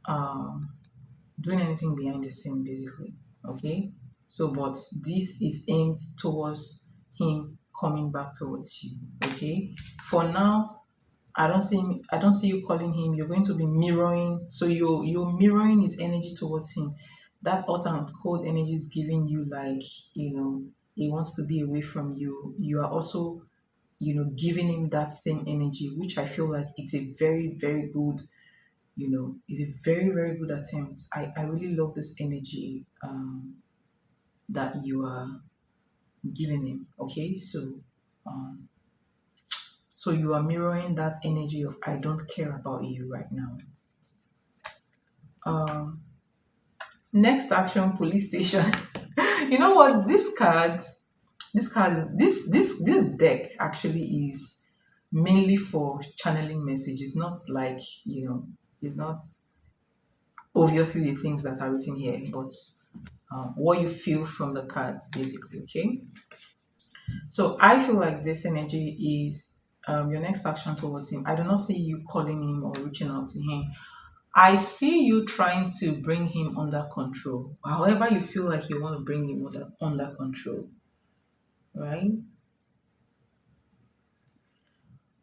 Um, doing anything behind the scene basically. Okay, so but this is aimed towards him coming back towards you. Okay, for now I don't see you calling him. You're going to be mirroring, so you're mirroring his energy towards him. That hot and cold energy is giving you like, he wants to be away from you. You are also giving him that same energy, which I feel like it's a very very good, it's a very very good attempt. I really love this energy that you are giving him. Okay, um so you are mirroring that energy of I don't care about you right now. um Next action, police station. You know what, this card, this card this deck actually is mainly for channeling messages, not like, it's not obviously the things that are written here, but what you feel from the cards, basically. Okay, so I feel like this energy is your next action towards him. I do not see you calling him or reaching out to him. I see you trying to bring him under control. However, you feel like you want to bring him under control, right?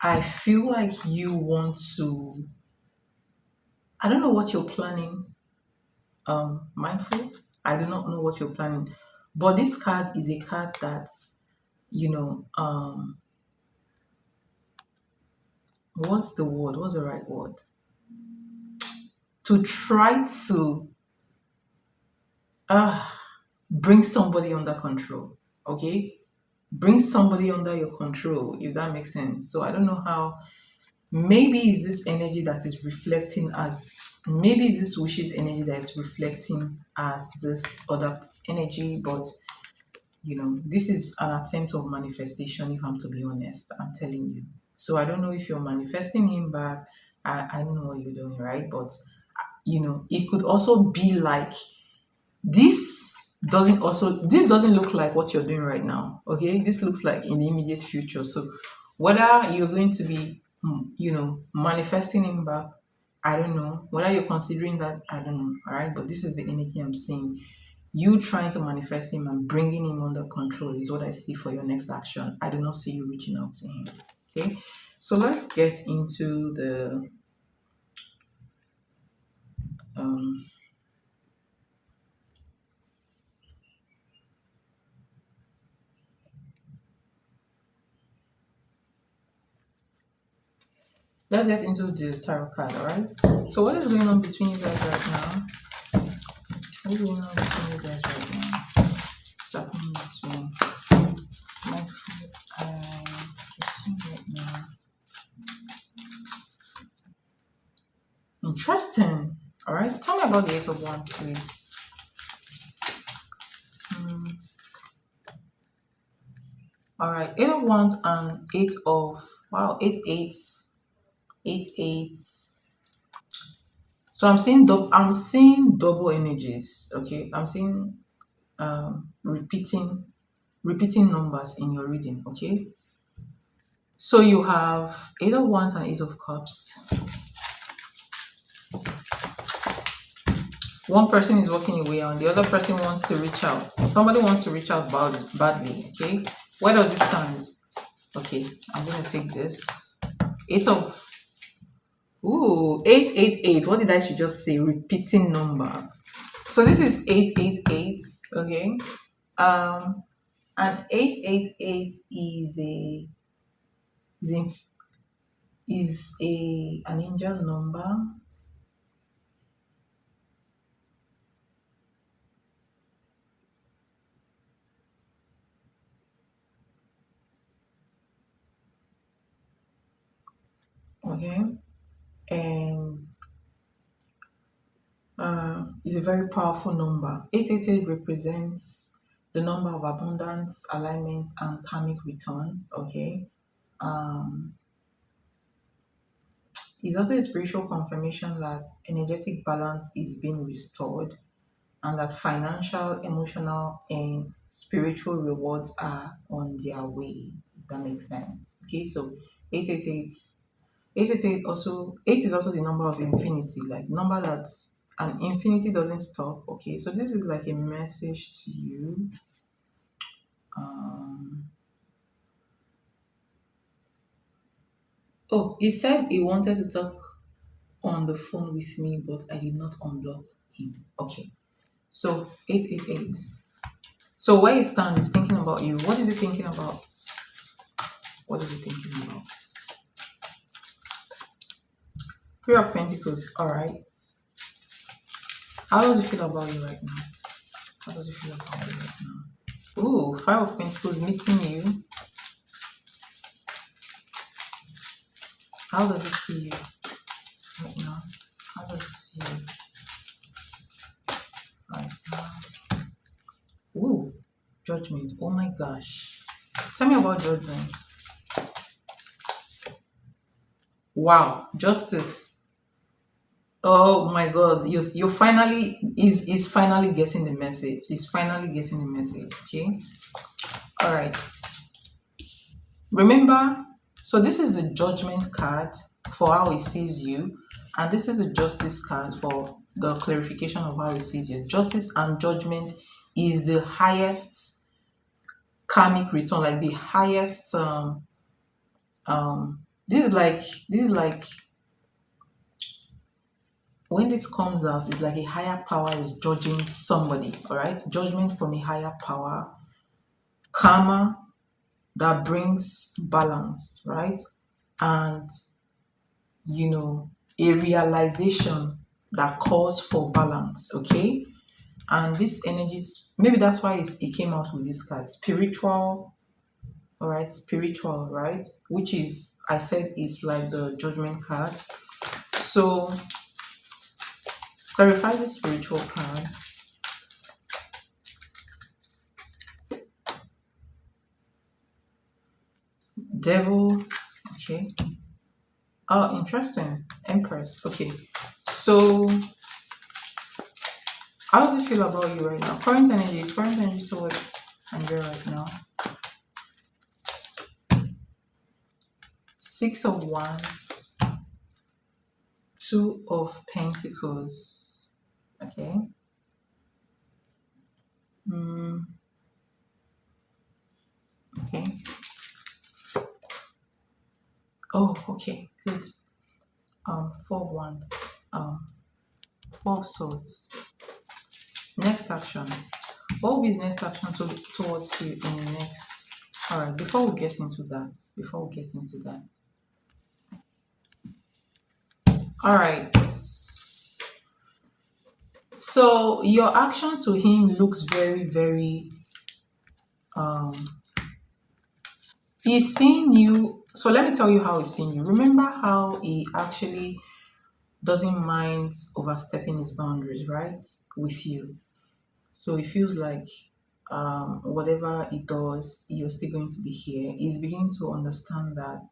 I feel like you want to, I don't know what you're planning, mindful. I do not know what you're planning. But this card is a card that, you know, what's the word? What's the right word? To try to uh, bring somebody under control. Okay? Bring somebody under your control, if that makes sense. So I don't know how. Maybe is this energy that is reflecting as, maybe is this wishes energy that is reflecting as this other energy, but this is an attempt of manifestation, if I'm to be honest. I'm telling you. So I don't know if you're manifesting him back. I don't know what you're doing, right? But it could also be like this doesn't look like what you're doing right now. Okay, this looks like in the immediate future. So whether you're going to be manifesting him back, I don't know. Whether you're considering that, I don't know. All right, but this is the energy I'm seeing. You trying to manifest him and bringing him under control is what I see for your next action. I do not see you reaching out to him. Okay, so let's get into the um let's get into the tarot card. All right, so what is going on between you guys right now? What is going on between you guys right now? What's happening between my right now? Interesting. All right, tell me about the Eight of Wands, please. All right, Eight of Wands and Eight of, wow, eight eights, eight eights. So I'm seeing double energies. Okay, I'm seeing repeating numbers in your reading. Okay, so you have Eight of Wands and Eight of Cups. One person is walking away and the other person wants to reach out. Somebody wants to reach out badly. Okay, where does this stand? Okay, I'm gonna take this. Eight of, ooh, 888. What did I should just say? Repeating number. So this is 888. Okay. And 888 is in, is a an angel number. Okay. And is a very powerful number. 888 represents the number of abundance, alignment, and karmic return. Okay. Um, it's also a spiritual confirmation that energetic balance is being restored and that financial, emotional, and spiritual rewards are on their way. If that makes sense. Okay, so 888, 888 also, 8 is also the number of infinity, like number that an infinity doesn't stop. Okay, so this is like a message to you. Um, oh, he said he wanted to talk on the phone with me, but I did not unblock him. Okay, so 888. So where he stands is thinking about you. What is he thinking about? What is he thinking about? Three of Pentacles. All right. How does he feel about you right now? How does he feel about you right now? Ooh, Five of Pentacles, missing you. How does he see you right now? How does he see you right now? Ooh, Judgment. Oh my gosh. Tell me about judgment. Wow, justice. Oh my God, you finally is finally getting the message. He's finally getting the message. Okay. All right. Remember, so this is the judgment card for how he sees you, and this is the justice card for the clarification of how he sees you. Justice and judgment is the highest karmic return, like the highest this is like when this comes out, it's like a higher power is judging somebody, all right? Judgment from a higher power, karma that brings balance, right? And a realization that calls for balance, okay? And this energies, maybe that's why it came out with this card, spiritual, all right, spiritual, right? Which is, I said, is like the judgment card. So clarify the spiritual card. Devil, okay. Oh, interesting. Empress, okay. So how does it feel about you right now? Current energy towards Andrea right now. Six of Wands, Two of Pentacles, okay. Mm, okay. Oh, okay, good. Four of Wands, um, Four of Swords. Next action. What will be his next action towards you in the next? All right. Before we get into that. All right. So your action to him looks very, very. Um, he's seeing you. So let me tell you how he's seeing you. Remember how he actually doesn't mind overstepping his boundaries, right? With you. So it feels like whatever he does, you're still going to be here. He's beginning to understand that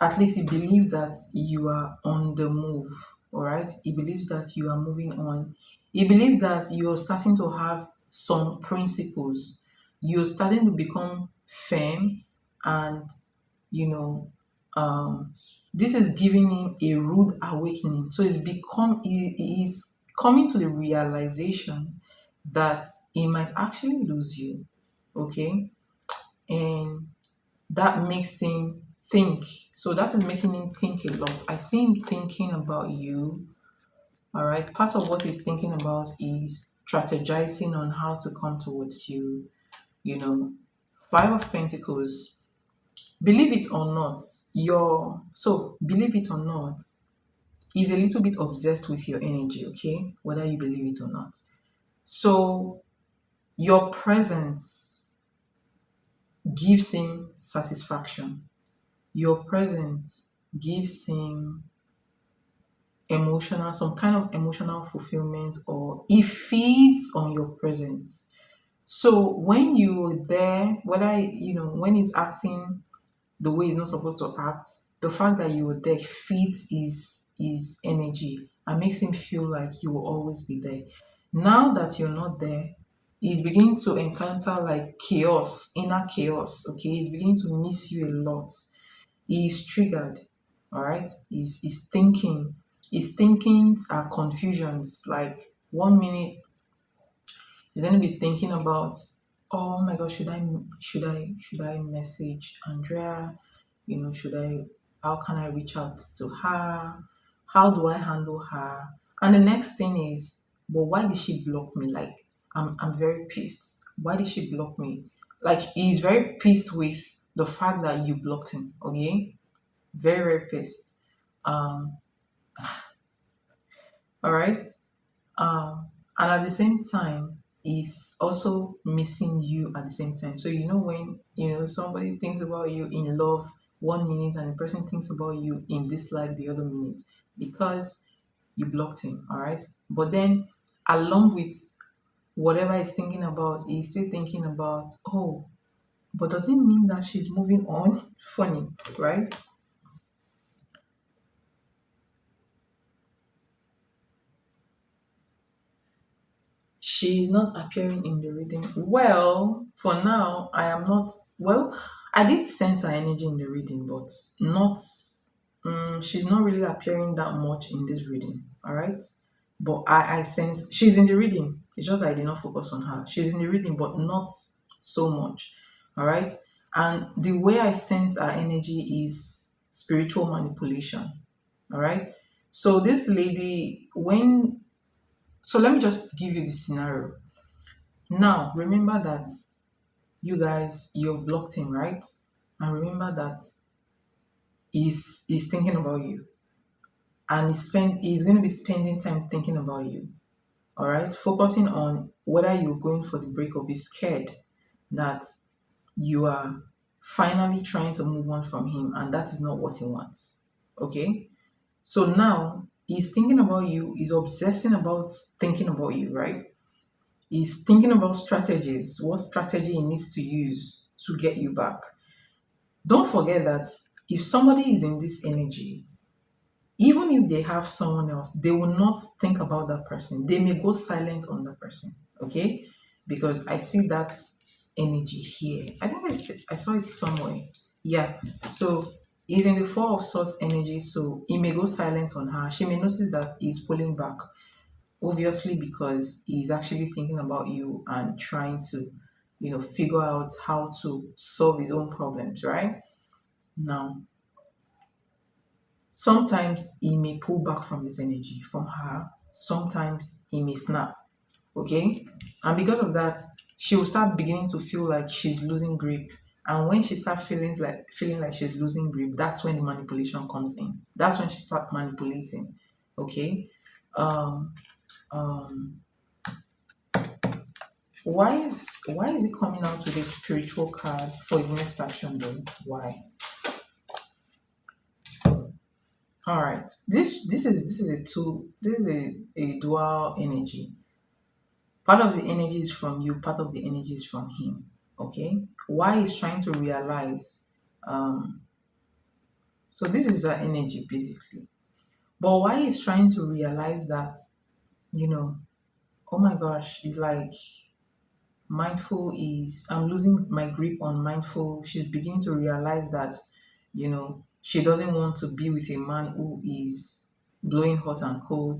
at least he believes that you are on the move, all right? He believes that you are moving on. He believes that you're starting to have some principles. You're starting to become firm, and you know, this is giving him a rude awakening. So he's coming to the realization that he might actually lose you, okay? And that makes him think. So that is making him think a lot. I see him thinking about you. All right. Part of what he's thinking about is strategizing on how to come towards you. You know, Five of Pentacles. Believe it or not, believe it or not, he's a little bit obsessed with your energy, okay? Whether you believe it or not. So your presence gives him satisfaction. Your presence gives him some kind of emotional fulfillment, or it feeds on your presence. So when you're there, when he's acting the way he's not supposed to act, the fact that you were there feeds his energy and makes him feel like you will always be there. Now that you're not there, he's beginning to encounter like chaos, inner chaos. Okay, he's beginning to miss you a lot. He's triggered, all right? His thinkings are confusions. Like 1 minute he's gonna be thinking about, oh my gosh, should I message Andrea? Should I how can I reach out to her? How do I handle her? And the next thing is, but why did she block me? Like I'm very pissed. Why did she block me? Like he's very pissed with the fact that you blocked him, okay? Very, very pissed. Um, all right. And at the same time, is also missing you at the same time. So when somebody thinks about you in love 1 minute and the person thinks about you in dislike the other minute because you blocked him. All right. But then along with whatever he's thinking about, he's still thinking about, oh, but does it mean that she's moving on? Funny, right? She's not appearing in the reading. Well, for now, I am not. Well, I did sense her energy in the reading, but not. She's not really appearing that much in this reading. All right. But I sense she's in the reading. It's just that I did not focus on her. She's in the reading, but not so much. All right. And the way I sense her energy is spiritual manipulation. All right. So this lady, when so let me just give you the scenario. Now, remember that you guys, you've blocked him, right? And remember that he's thinking about you. And he's going to be spending time thinking about you. All right? Focusing on whether you're going for the breakup. He's scared that you are finally trying to move on from him. And that is not what he wants. Okay? So now he's thinking about you. He's obsessing about thinking about you, right? He's thinking about strategies, what strategy he needs to use to get you back. Don't forget that if somebody is in this energy, even if they have someone else, they will not think about that person. They may go silent on the person, okay? Because I see that energy here. I think I saw it somewhere. Yeah. So he's in the Four of Swords energy, so he may go silent on her. She may notice that he's pulling back, obviously because he's actually thinking about you and trying to figure out how to solve his own problems, right? Now, sometimes he may pull back from his energy from her, sometimes he may snap, okay? And because of that, she will start beginning to feel like she's losing grip. And when she starts feeling like she's losing grip, that's when the manipulation comes in. That's when she starts manipulating, okay? um um why is he coming out with a spiritual card for his next action though? Why? All right. This is a two. This is a dual energy. Part of the energy is from you. Part of the energy is from him. Okay. Why he's trying to realize. Um. So this is our energy basically. But why he's trying to realize that, you know, oh my gosh, it's like mindful is I'm losing my grip on mindful. She's beginning to realize that, she doesn't want to be with a man who is blowing hot and cold.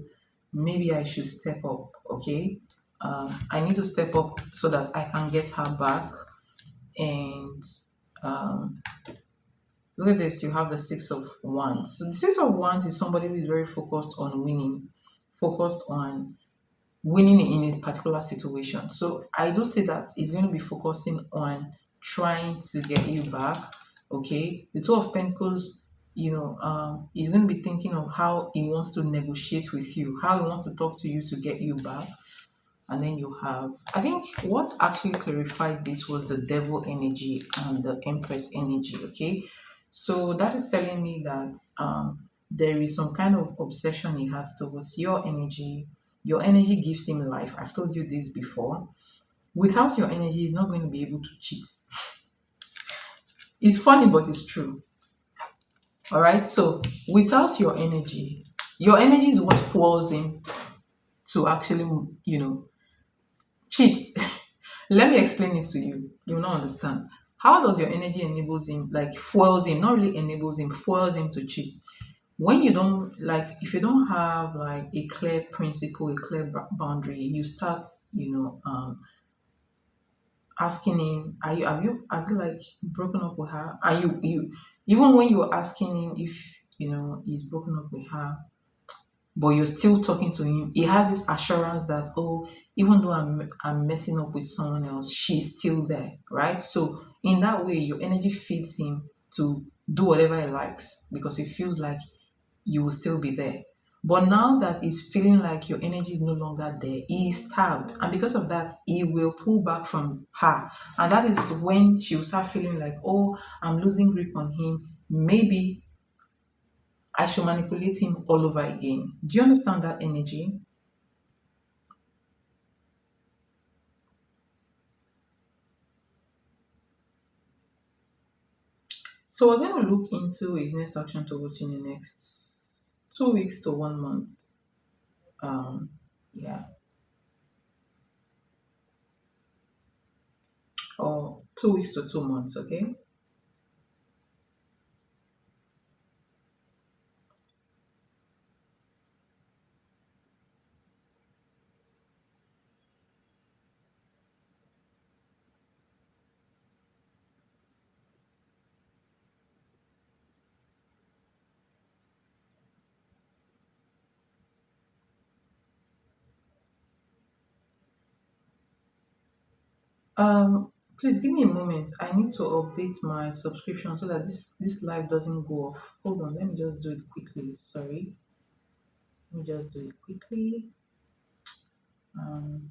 Maybe I should step up, okay? I need to step up so that I can get her back. And um, look at this, you have the Six of Wands. So the Six of Wands is somebody who is very focused on winning, focused on winning in a particular situation. So I do say that he's going to be focusing on trying to get you back. Okay, the Two of Pentacles, he's going to be thinking of how he wants to negotiate with you, how he wants to talk to you to get you back. And then you have, I think what actually clarified this was the Devil energy and the Empress energy. Okay, so that is telling me that there is some kind of obsession he has towards your energy. Your energy gives him life. I've told you this before. Without your energy, he's not going to be able to cheat. It's funny, but it's true. All right. So without your energy is what fuels him to actually, cheat. Let me explain it to you. You will not understand. How does your energy enables him, like fuels him, not really enables him, fuels him to cheat? When you don't like, if you don't have like a clear principle, a clear boundary, you start, asking him, have you like broken up with her? And you even when you're asking him if he's broken up with her, but you're still talking to him, he has this assurance that, oh, even though I'm messing up with someone else, she's still there, right? So in that way, your energy feeds him to do whatever he likes because he feels like you will still be there. But now that he's feeling like your energy is no longer there, he is starved. And because of that, he will pull back from her. And that is when she will start feeling like, oh, I'm losing grip on him. Maybe I should manipulate him all over again. Do you understand that energy? So we're going to look into his next action towards you in the next 2 weeks to 1 month. Um, yeah, or 2 weeks to 2 months. Okay. Please give me a moment. I need to update my subscription so that this live doesn't go off. Hold on, let me just do it quickly. Sorry, let me just do it quickly. Um,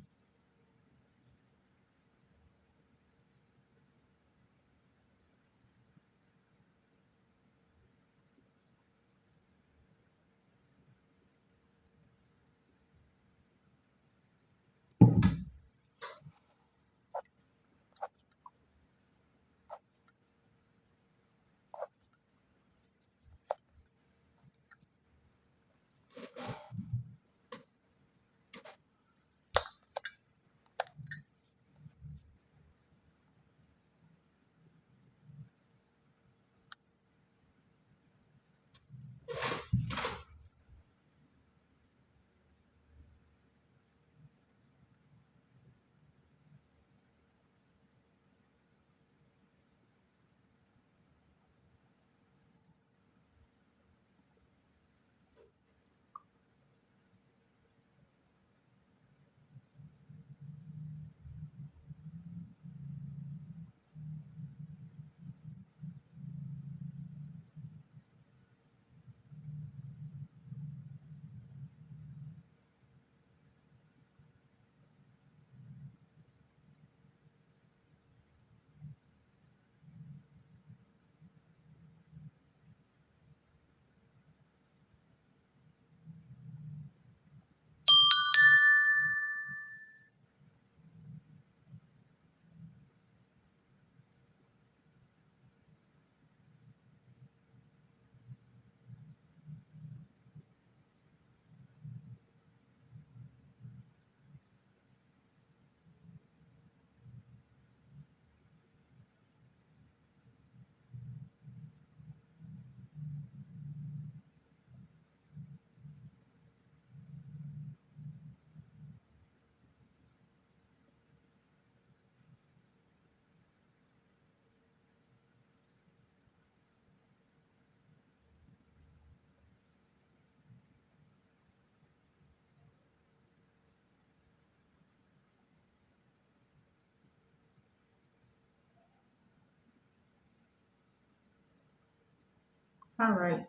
all right,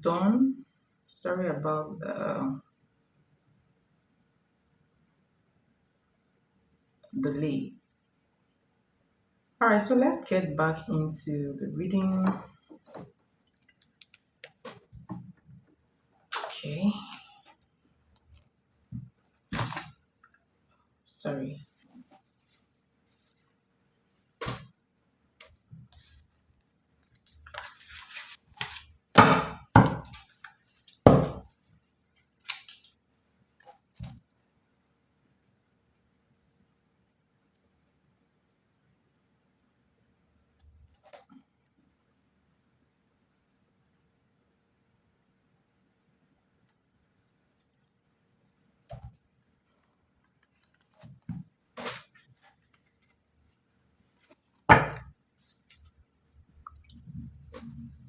done. Sorry about the delay. All right, so let's get back into the reading. Okay, sorry.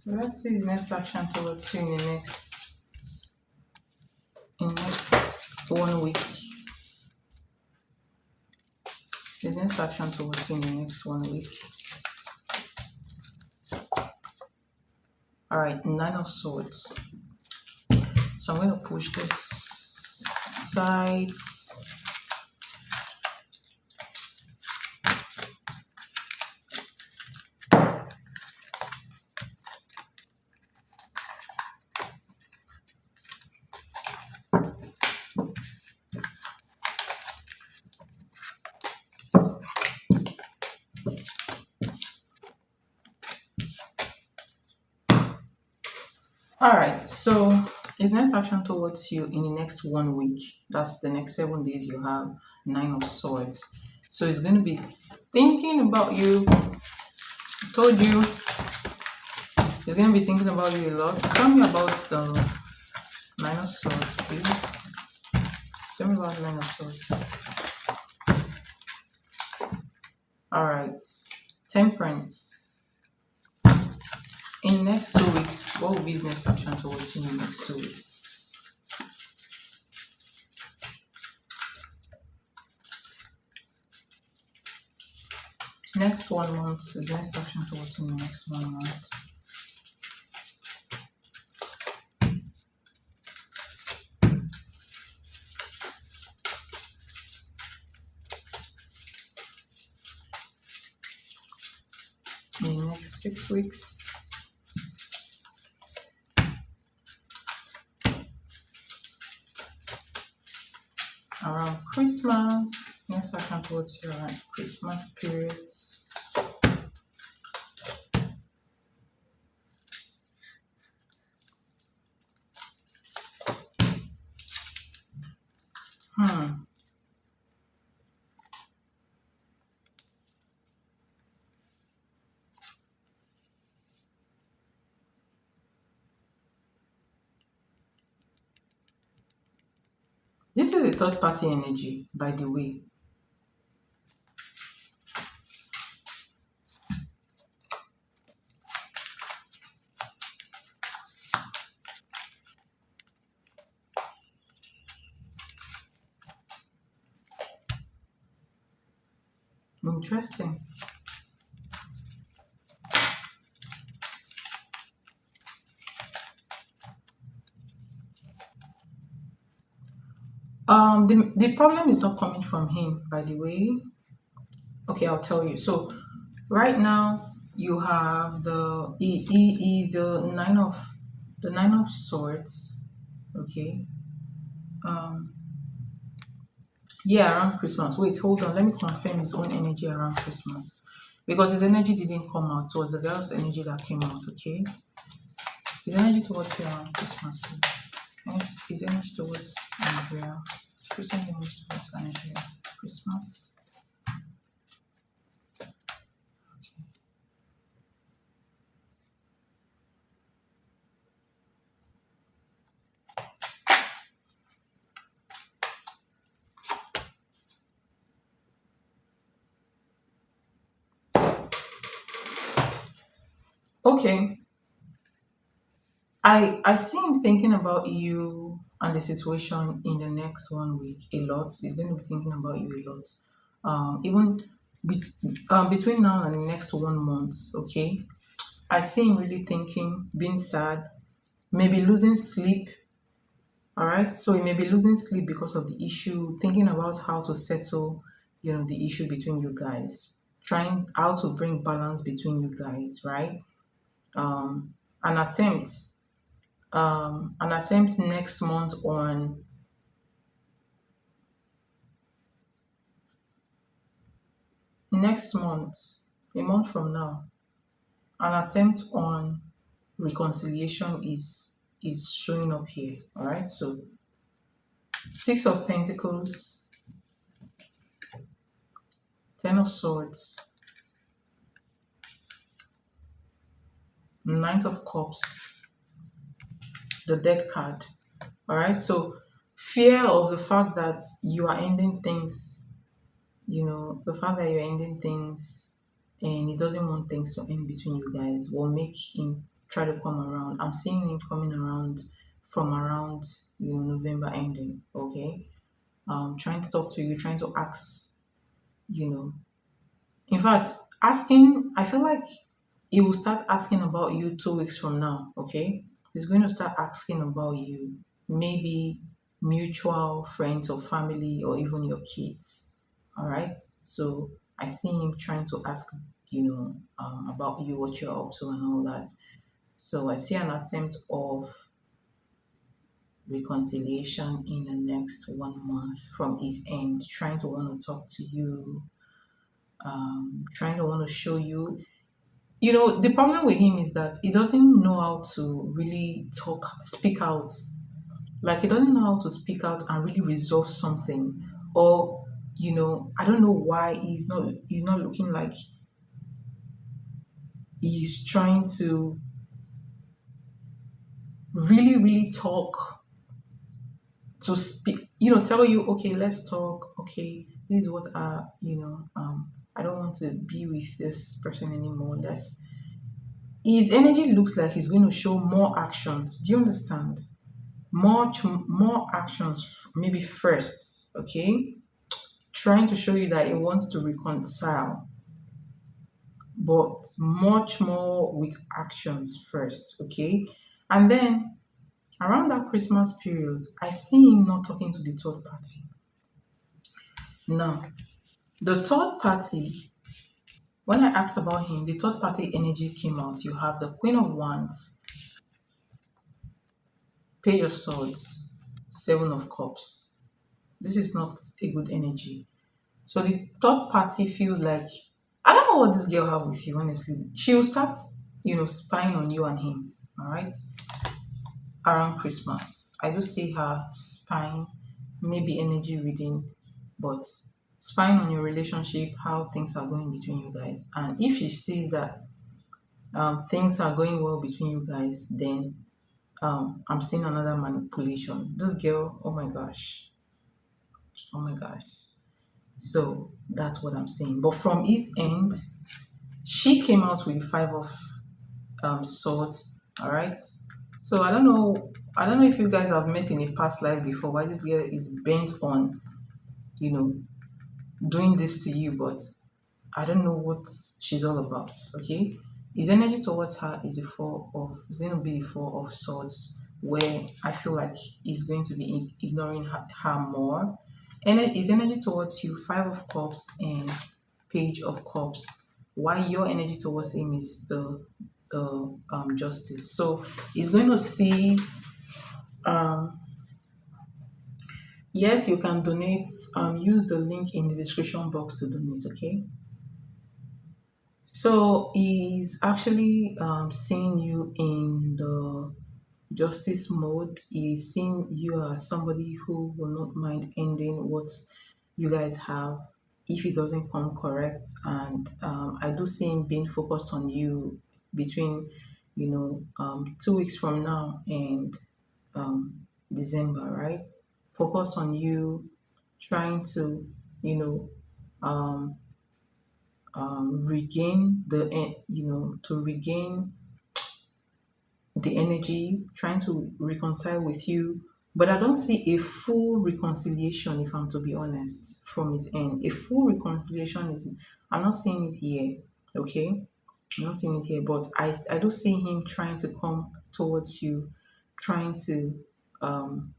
So let's see his next action towards you in next 1 week. His next action towards you in the next 1 week. All right, Nine of Swords. So I'm going to push this side. All right, so his next action towards you in the next 1 week, that's the next 7 days, you have Nine of Swords. So he's going to be thinking about you. I told you he's going to be thinking about you a lot. Tell me about the Nine of Swords, please. Tell me about Nine of Swords. All right, Temperance. In the next 2 weeks, what will be his next action towards you in the next 2 weeks? Next 1 month, his next action towards you in the next 1 month. In the next 6 weeks. Around Christmas. Next action towards you around Christmas periods. This is a third party energy, by the way. Interesting. The problem is not coming from him, by the way. Okay, I'll tell you. So right now you have he is the nine of swords. Okay. Um yeah, around Christmas. Wait, hold on. Let me confirm his own energy around Christmas. Because his energy didn't come out. It was the girl's energy that came out, okay? His energy towards you around Christmas, please. His energy towards Nigeria. Christian energy towards Nigeria. Christmas. Okay. I see him thinking about you and the situation in the next 1 week a lot. He's going to be thinking about you a lot. Even between now and the next 1 month, okay? I see him really thinking, being sad, maybe losing sleep. All right. So he may be losing sleep because of the issue, thinking about how to settle, the issue between you guys, trying how to bring balance between you guys, right? Um, an attempt, an attempt next month, a month from now, an attempt on reconciliation is showing up here. All right. So 6 of Pentacles, Ten of Swords, Knight of Cups, the Death card. All right. So fear of the fact that you are ending things, the fact that you're ending things and he doesn't want things to end between you guys will make him try to come around. I'm seeing him coming around from around, November ending. Okay. Trying to talk to you, trying to ask, you know, in fact, asking, I feel like he will start asking about you 2 weeks from now, okay? He's going to start asking about you, maybe mutual friends or family or even your kids, all right? So I see him trying to ask, about you, what you're up to, and all that. So I see an attempt of reconciliation in the next 1 month from his end, trying to want to talk to you, trying to want to show you. The problem with him is that he doesn't know how to really speak out. Like he doesn't know how to speak out and really resolve something. Or, I don't know why he's not looking like he's trying to really, really talk to speak, tell you, okay, let's talk. Okay, this is what I don't want to be with this person anymore. Let's His energy looks like he's going to show more actions. Do you understand? More actions, maybe first, okay? Trying to show you that he wants to reconcile, but much more with actions first, okay? And then around that Christmas period, I see him not talking to the third party. Now, the third party, when I asked about him, the third party energy came out. You have the Queen of Wands, Page of Swords, Seven of Cups. This is not a good energy. So the third party feels like, I don't know what this girl have with you, honestly. She will start, spying on you and him, all right, around Christmas. I just see her spying, maybe energy reading, but spying on your relationship, how things are going between you guys. And if she sees that things are going well between you guys, then I'm seeing another manipulation. This girl, oh my gosh, oh my gosh. So that's what I'm saying. But from his end, she came out with the five of swords. All right. So I don't know. I don't know if you guys have met in a past life before. Why this girl is bent on, you know, doing this to you, but I don't know what she's all about. Okay. His energy towards her is it's going to be the four of swords, where I feel like he's going to be ignoring her more. And his energy towards you, five of cups and page of cups. Why your energy towards him is the justice. So he's going to see. Um, yes, you can donate. Use the link in the description box to donate. Okay. So he's actually seeing you in the justice mode. He's seeing you as somebody who will not mind ending what you guys have if it doesn't come correct. And I do see him being focused on you between, 2 weeks from now and December, right? Focused on you, trying to, you know, um, regain to regain the energy, trying to reconcile with you. But I don't see a full reconciliation, if I'm to be honest, from his end. A full reconciliation I'm not seeing it here, okay? I'm not seeing it here, but I do see him trying to come towards you, trying to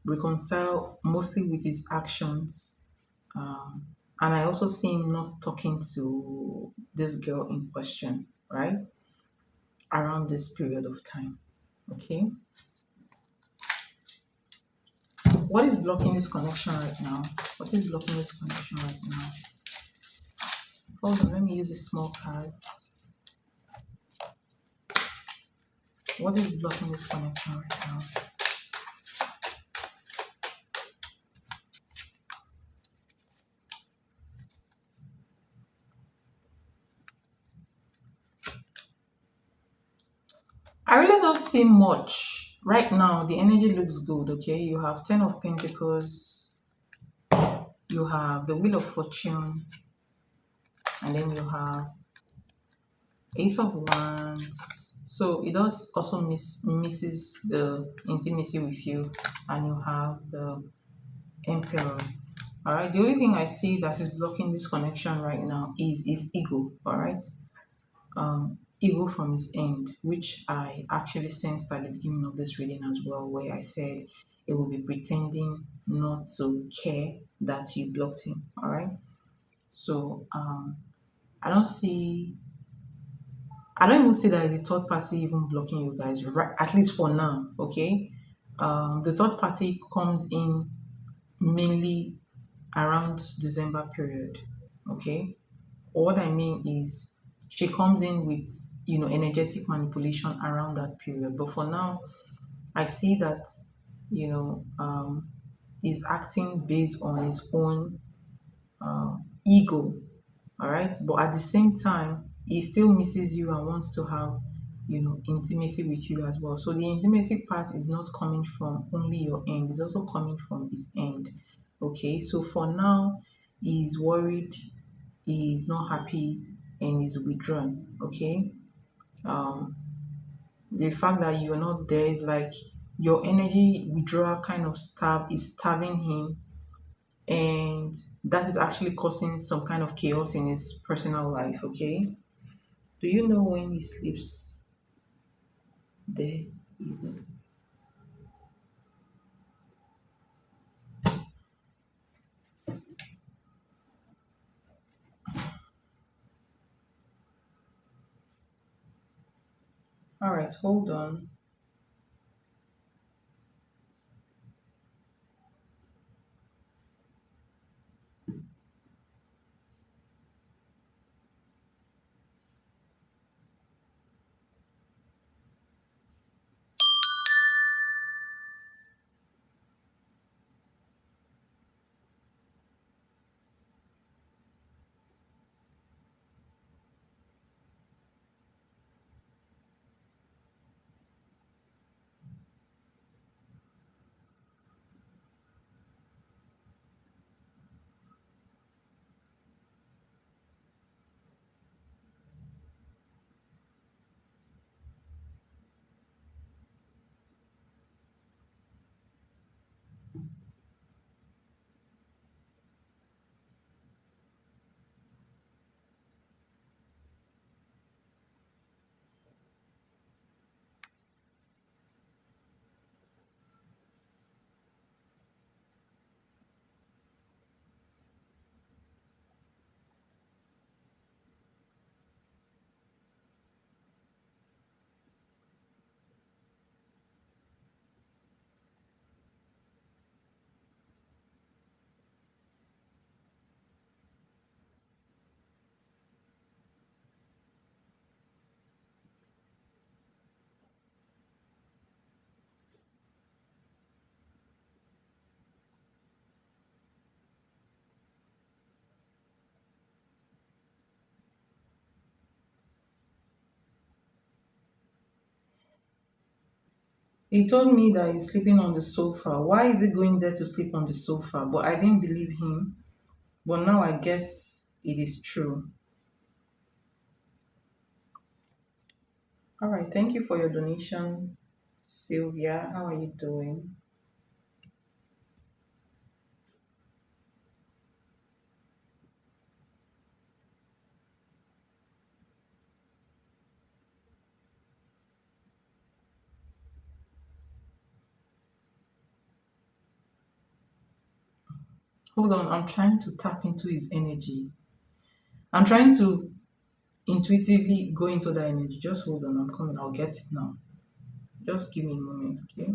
reconcile mostly with his actions. And I also see him not talking to this girl in question, right? Around this period of time. Okay. What is blocking this connection right now? What is blocking this connection right now? Hold on, let me use the small cards. What is blocking this connection right now? I really don't see much. Right now, the energy looks good, okay? You have Ten of Pentacles, you have the Wheel of Fortune, and then you have Ace of Wands. So it does also misses the intimacy with you, and you have the Emperor. All right. The only thing I see that is blocking this connection right now is ego. All right. Ego from his end, which I actually sensed at the beginning of this reading as well, where I said it will be pretending not to care that you blocked him. All right. So I don't see I don't even see that the third party even blocking you guys, right? At least for now, okay? The third party comes in mainly around December period, okay? What I mean is she comes in with, energetic manipulation around that period. But for now, I see that, he's acting based on his own ego. All right. But at the same time, he still misses you and wants to have, intimacy with you as well. So the intimacy part is not coming from only your end, it's also coming from his end. Okay. So for now, he's worried, he's not happy, and he's withdrawn. Okay. Um, the fact that you're not there is like your energy withdrawal kind of is starving him, and that is actually causing some kind of chaos in his personal life. Okay. Do you know when he sleeps there? He's not. All right, hold on. He told me that he's sleeping on the sofa. Why is he going there to sleep on the sofa? But I didn't believe him. But now I guess it is true. All right, thank you for your donation, Sylvia. How are you doing? Hold on, I'm trying to tap into his energy. I'm trying to intuitively go into that energy. Just hold on, I'm coming. I'll get it now. Just give me a moment, okay?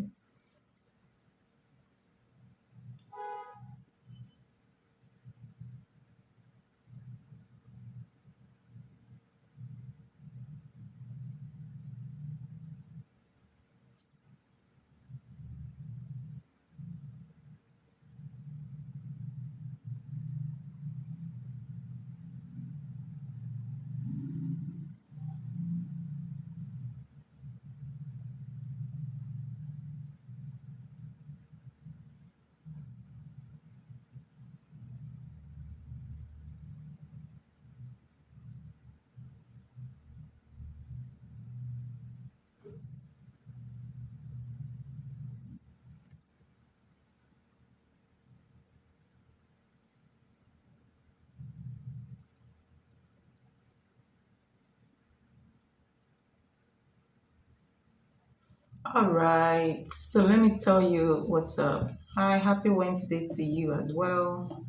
All right, so let me tell you what's up. Hi, happy Wednesday to you as well.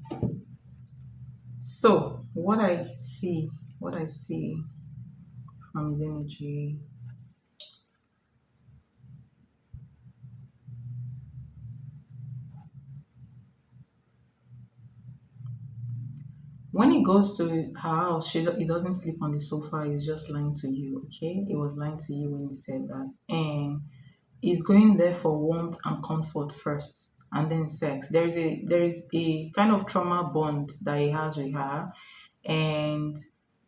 So, what I see from his energy, When he goes to her house, he doesn't sleep on the sofa. He's just lying to you. Okay, he was lying to you when he said that, and he's going there for warmth and comfort first, and then sex. There is a kind of trauma bond that he has with her, and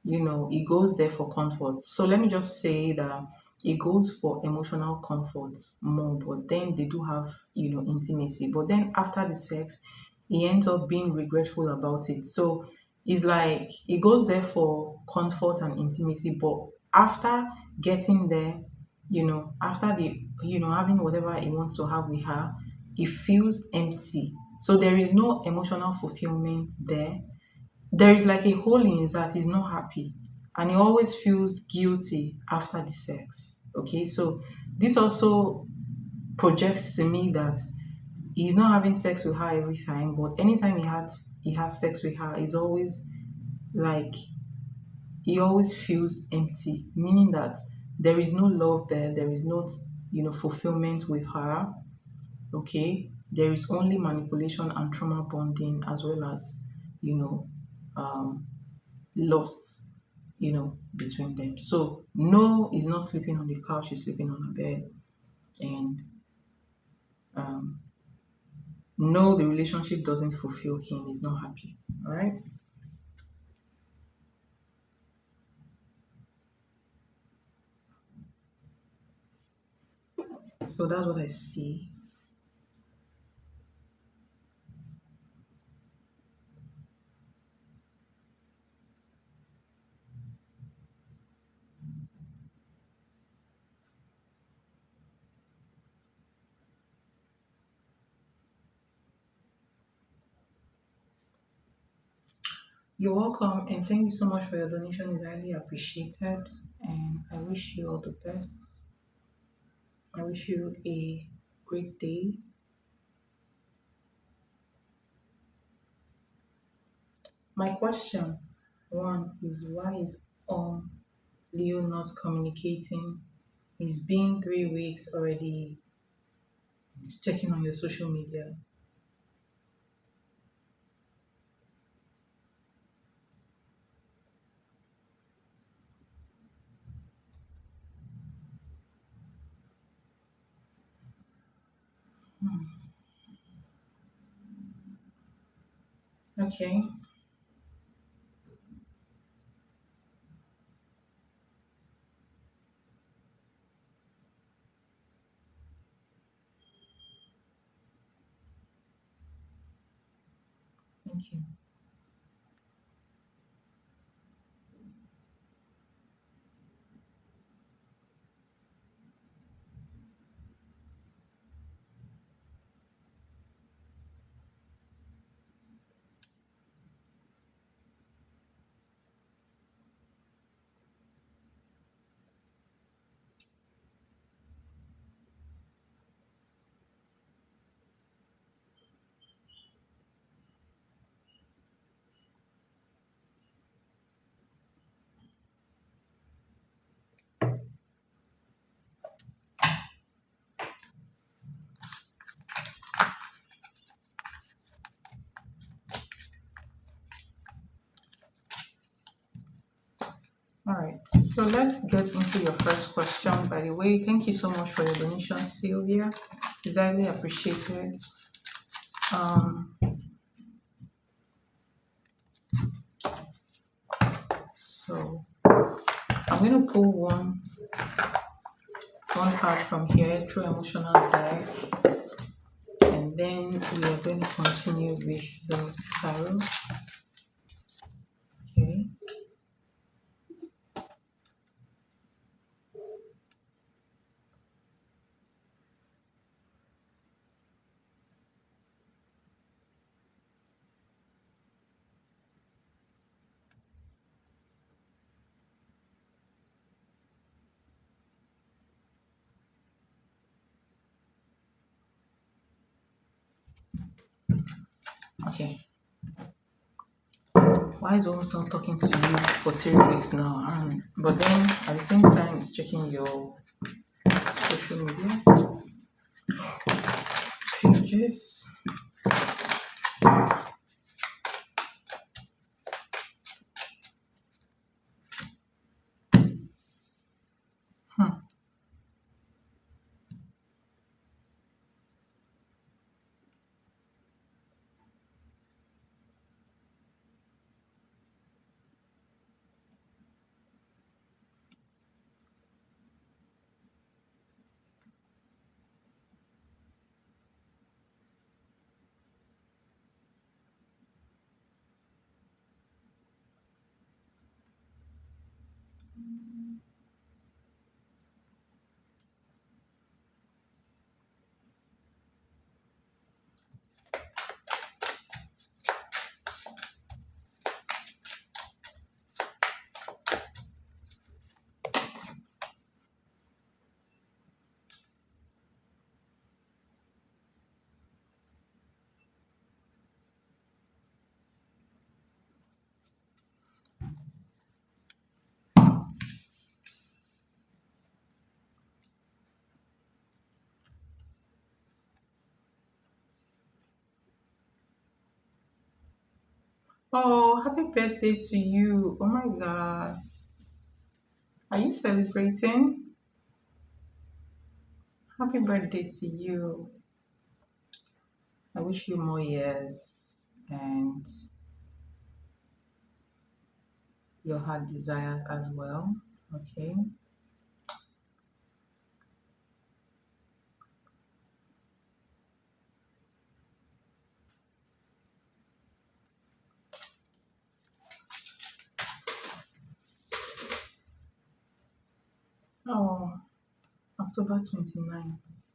he goes there for comfort. So let me just say that he goes for emotional comfort more, but then they do have intimacy, but then after the sex he ends up being regretful about it. So it's like he goes there for comfort and intimacy, but after getting there, after the having whatever he wants to have with her, he feels empty. So there is no emotional fulfillment there. There is like a hole in his heart. He's not happy, and he always feels guilty after the sex. Okay, so this also projects to me that he's not having sex with her every time, but anytime he has sex with her, he's always like he always feels empty, meaning that there is no love there. There is no fulfillment with her. Okay, there is only manipulation and trauma bonding, as well as you know um lost, between them. So no, he's not sleeping on the couch, he's sleeping on a bed. And um, no, the relationship doesn't fulfill him, he's not happy. All right. So that's what I see. You're welcome, and thank you so much for your donation. It's highly appreciated, and I wish you all the best. I wish you a great day. My question one is, why is Leo not communicating? It's been 3 weeks already. It's checking on your social media. Okay, thank you. All right, so let's get into your first question. By the way, thank you so much for your donation, Sylvia. It's highly appreciated. Um, so I'm going to pull one card from here through emotional deck, and then we are going to continue with the tarot. Okay. Okay. Why is almost not talking to you for 3 weeks now? But then at the same time, it's checking your social media pages. Oh, happy birthday to you. Oh my God. Are you celebrating? Happy birthday to you. I wish you more years and your heart desires as well. Okay. Oh, October 29th.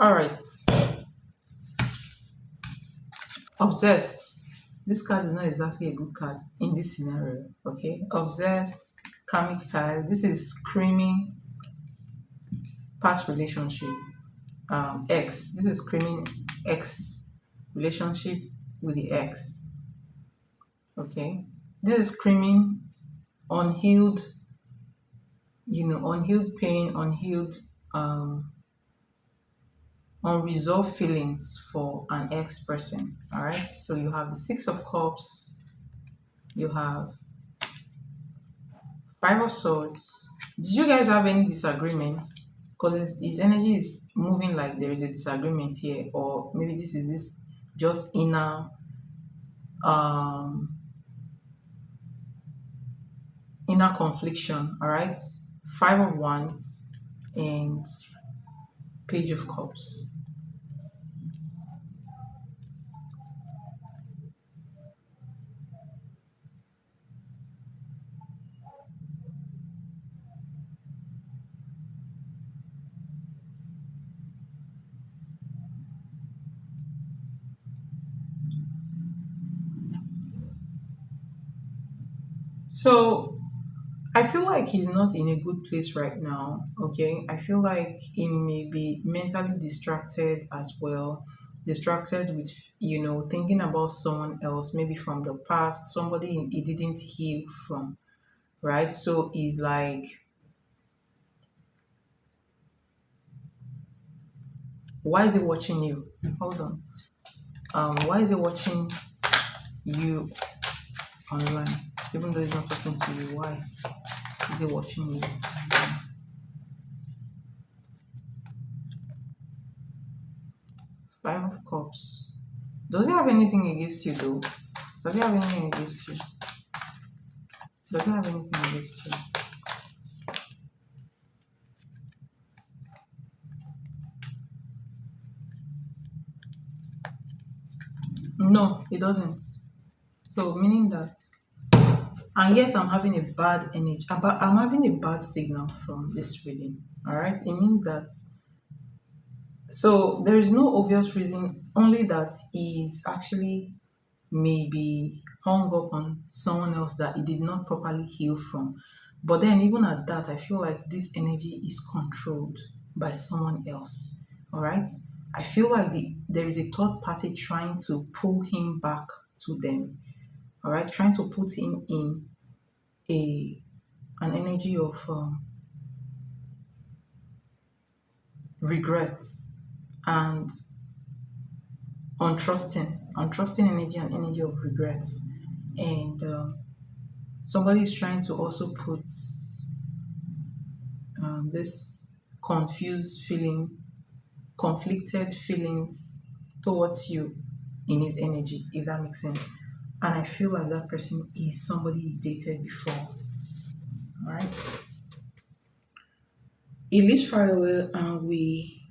All right. Obsessed. This card is not exactly a good card in this scenario. Okay. Obsessed, karmic tie. This is screaming past relationship. Ex. This is screaming ex relationship with the ex. Okay. This is screaming unhealed, unhealed pain, unhealed, um, unresolved feelings for an ex person. All right. So you have the Six of Cups, you have Five of Swords. Did you guys have any disagreements? Because his energy is moving like there is a disagreement here, or maybe this is this just um inner confliction. All right. Five of Wands and Page of Cups. So I feel like he's not in a good place right now. Okay. I feel like he may be mentally distracted as well. Distracted with, thinking about someone else, maybe from the past, somebody he didn't heal from, right? So he's like, why is he watching you? Hold on. Why is he watching you online? Even though he's not talking to you, why is he watching you? Five of Cups. Does he have anything against you though? Does he have anything against you? Does he have anything against you? No, it doesn't. So meaning that, and yes, I'm having a bad energy, but I'm having a bad signal from this reading. All right, it means that, so there is no obvious reason, only that he's actually maybe hung up on someone else that he did not properly heal from. But then, even at that, I feel like this energy is controlled by someone else. All right. I feel like there is a third party trying to pull him back to them. All right. Trying to put him in a an energy of regrets and untrusting energy and energy of regrets. And somebody is trying to also put this confused feeling, conflicted feelings towards you in his energy, if that makes sense. And I feel like that person is somebody he dated before. All right. He lives far away and we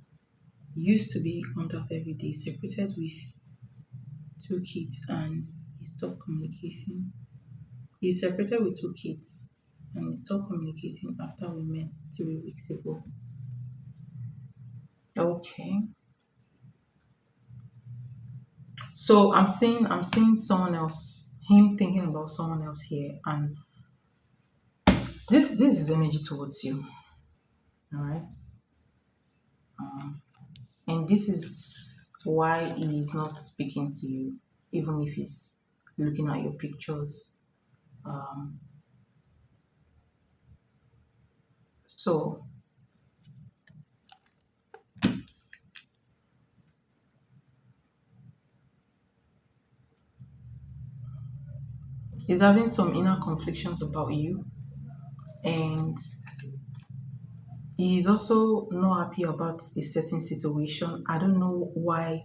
used to be in contact every day, separated with two kids and he stopped communicating. He's separated with two kids and he stopped communicating after we met 3 weeks ago. Okay. So I'm seeing someone else, him thinking about someone else here, and this is energy towards you. All right. And this is why he is not speaking to you, even if he's looking at your pictures. Um, so he's having some inner conflictions about you, and he's also not happy about a certain situation. I don't know why.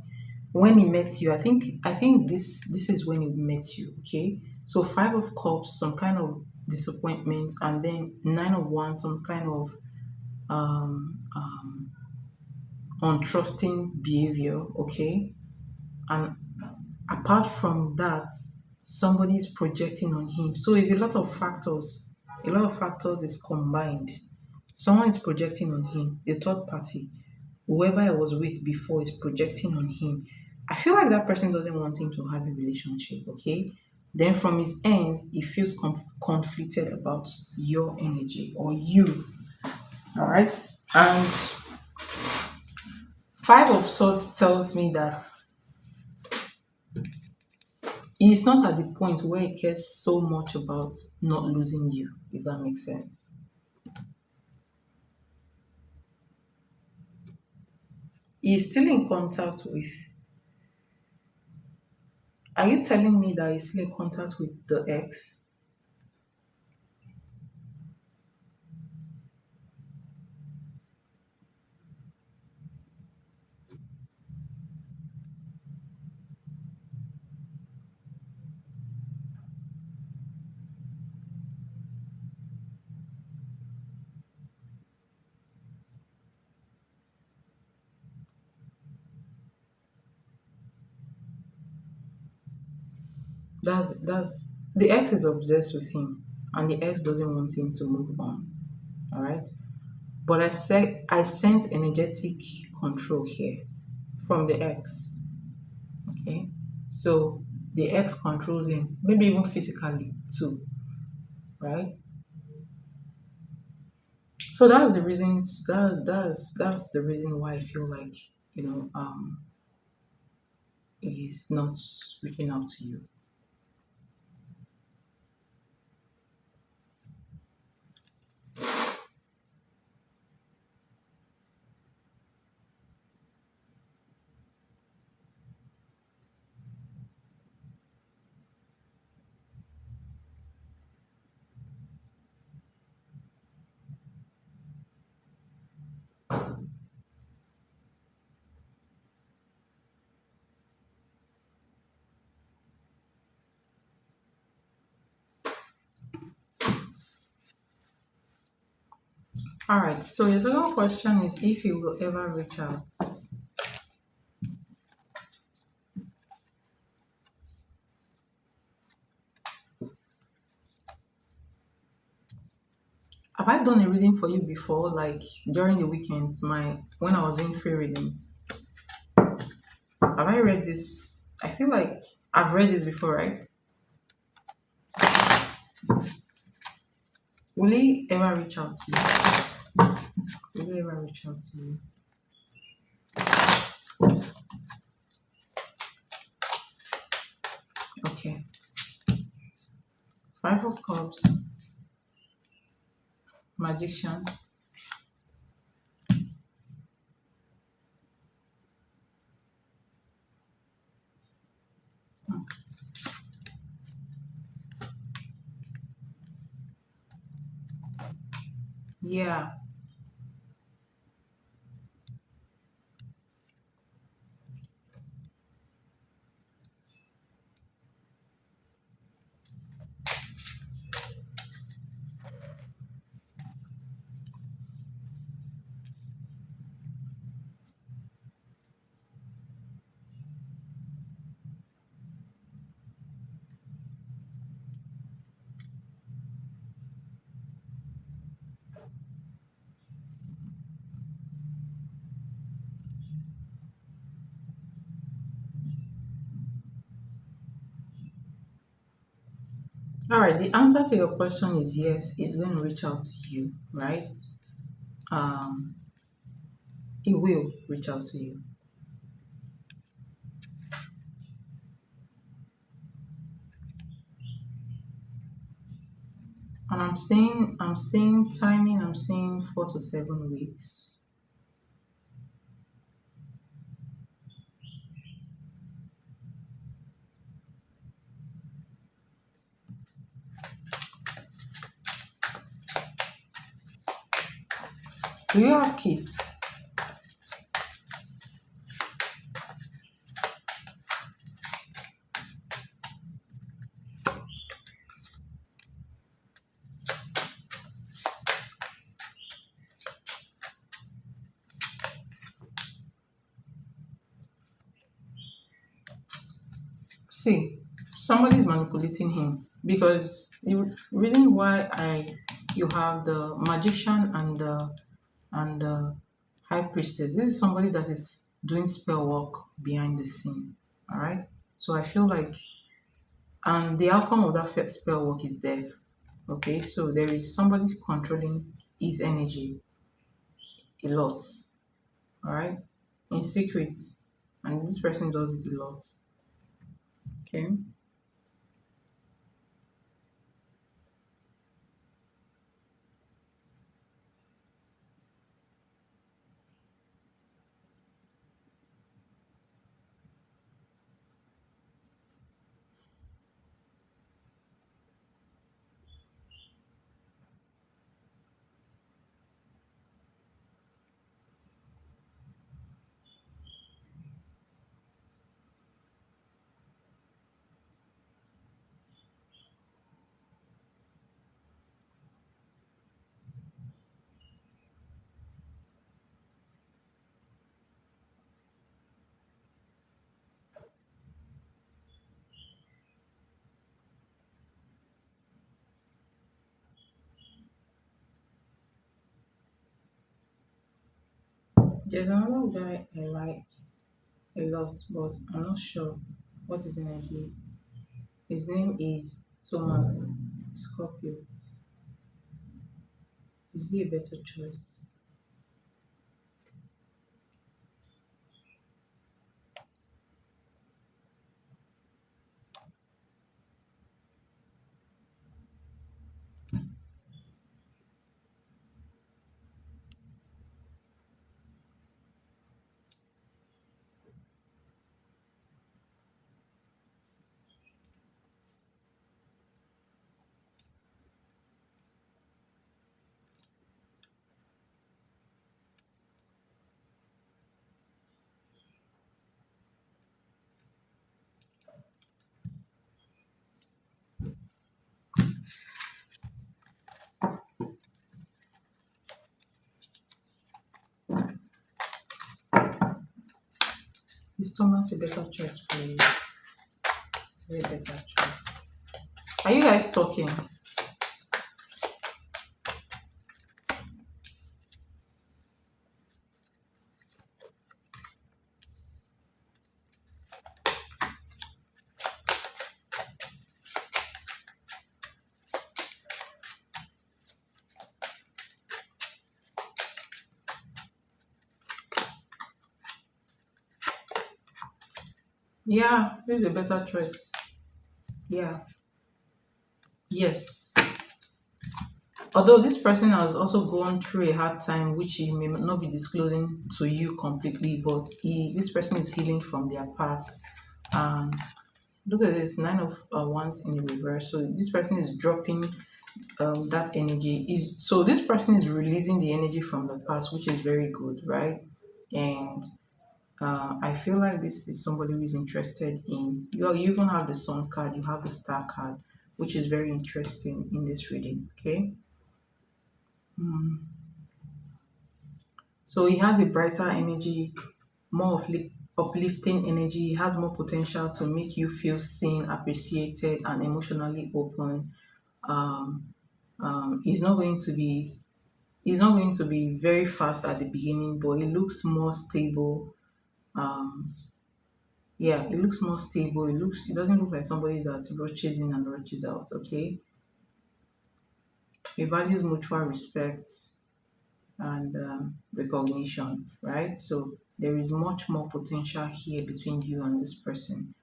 When he met you, I think this is when he met you. Okay, so 5 of cups, some kind of disappointment, and then 9 of wands, some kind of untrusting behavior. Okay, and apart from that, somebody is projecting on him. So it's a lot of factors. A lot of factors is combined. Someone is projecting on him. The third party, whoever I was with before, is projecting on him. I feel like that person doesn't want him to have a relationship. Okay. Then from his end, he feels conflicted about your energy or you. All right. And 5 of swords tells me that he's not at the point where he cares so much about not losing you, if that makes sense. He's still in contact with. Are you telling me that he's still in contact with the ex? That's the ex is obsessed with him, and the ex doesn't want him to move on. All right, but I sense energetic control here from the ex. Okay, so the ex controls him, maybe even physically too, right? So that's the reasons that's the reason why I feel like he's not reaching out to you. All right. So your second question is if he will ever reach out. Have I done a reading for you before, like during the weekends, my when I was doing free readings? Have I read this? I feel like I've read this before, right? Will he ever reach out to you? Will he ever reach out to you? Okay. 5 of cups, magician. Yeah. All right, the answer to your question is yes, it's going to reach out to you, right? Um, it will reach out to you. And I'm saying timing, I'm saying 4 to 7 weeks. Do you have kids? See, somebody's manipulating him because the reason why I you have the magician and the high priestess. This is somebody that is doing spell work behind the scene. All right. So I feel like, and the outcome of that spell work is death. Okay. So there is somebody controlling his energy a lot. All right. In secret, and this person does it a lot. Okay. There's another guy I like a lot, but I'm not sure what his energy. His name is Thomas Scorpio. Is he a better choice? Is Thomas a better choice for you? Very better choice. Are you guys talking? Yeah, this is a better choice. Yeah. Yes. Although this person has also gone through a hard time, which he may not be disclosing to you completely, but this person is healing from their past. Um, Look at this, nine of wands in the reverse. So this person is dropping that energy. Is so this person is releasing the energy from the past, which is very good, right? And I feel like this is somebody who is interested in you. You even have the sun card, you have the star card, which is very interesting in this reading. Okay. So he has a brighter energy, more of uplifting energy. He has more potential to make you feel seen, appreciated, and emotionally open. Um, he's not going to be very fast at the beginning, but he looks more stable. Yeah, it looks more stable. It doesn't look like somebody that rushes in and rushes out. Okay, it values mutual respect and recognition, right? So there is much more potential here between you and this person.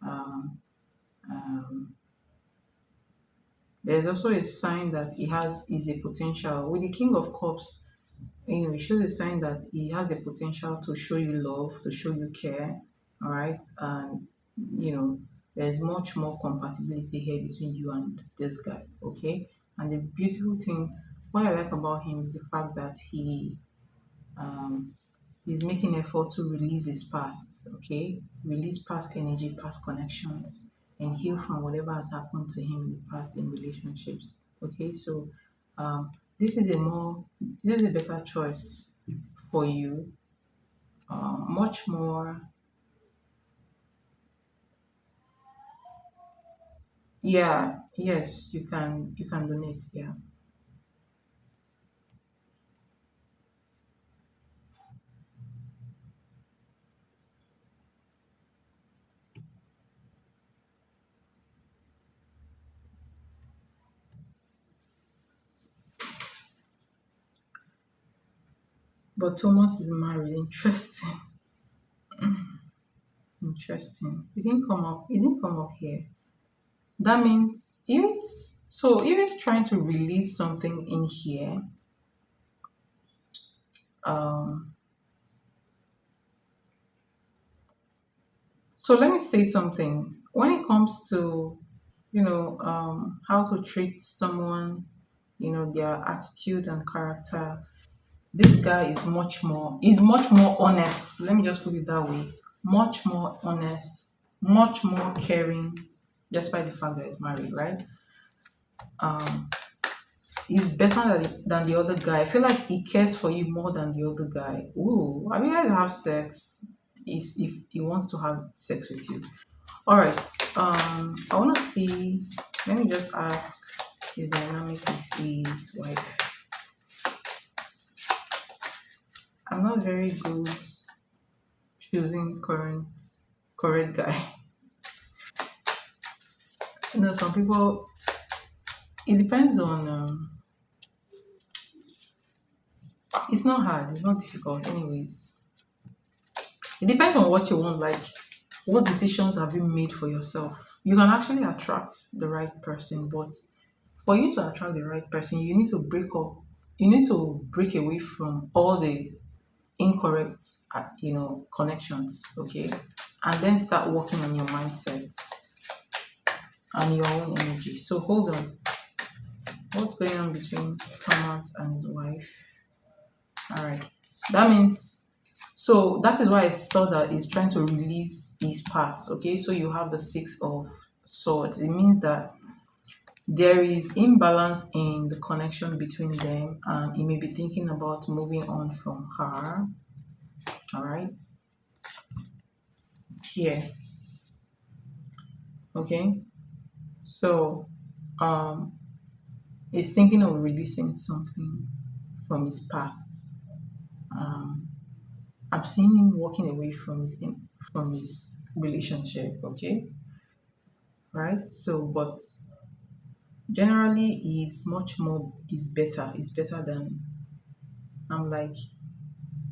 Um, um, there's also a sign that he has is a potential with the King of Cups. You know, it shows a sign that he has the potential to show you love, to show you care. All right, and you know, there's much more compatibility here between you and this guy. Okay, and the beautiful thing, what I like about him is the fact that um, he's making effort to release his past, okay? Release past energy, past connections, and heal from whatever has happened to him in the past in relationships. Okay, so um, this is a more this is a better choice for you. Much more, yeah, yes, you can donate, yeah. But Thomas is married. Interesting, interesting. It didn't come up. It didn't come up here. That means if he's trying to release something in here, um, so let me say something. When it comes to, how to treat someone, their attitude and character, this guy is much more honest. Let me just put it that way. Much more honest, much more caring, despite the fact that he's married, right? Um, He's better than the other guy. I feel like he cares for you more than the other guy. Ooh, have you guys have sex? Is if he wants to have sex with you. All right. I want to see. Let me just ask his dynamic with his wife. I'm not very good choosing correct guy. Some people. It depends on. It's not hard. It's not difficult. Anyways, it depends on what you want. Like, what decisions have you made for yourself? You can actually attract the right person, but for you to attract the right person, you need to break up. You need to break away from all the incorrect, connections. Okay, and then start working on your mindset and your own energy. So hold on. What's going on between Thomas and his wife? All right. That means so that is why I saw that he's trying to release his past. Okay, so you have the six of swords. It means that there is imbalance in the connection between them, and he may be thinking about moving on from her. All right, here. Okay, so um, he's thinking of releasing something from his past. Um, I'm seeing him walking away from his relationship. Okay, right. So, but generally, he's better. He's better than I'm like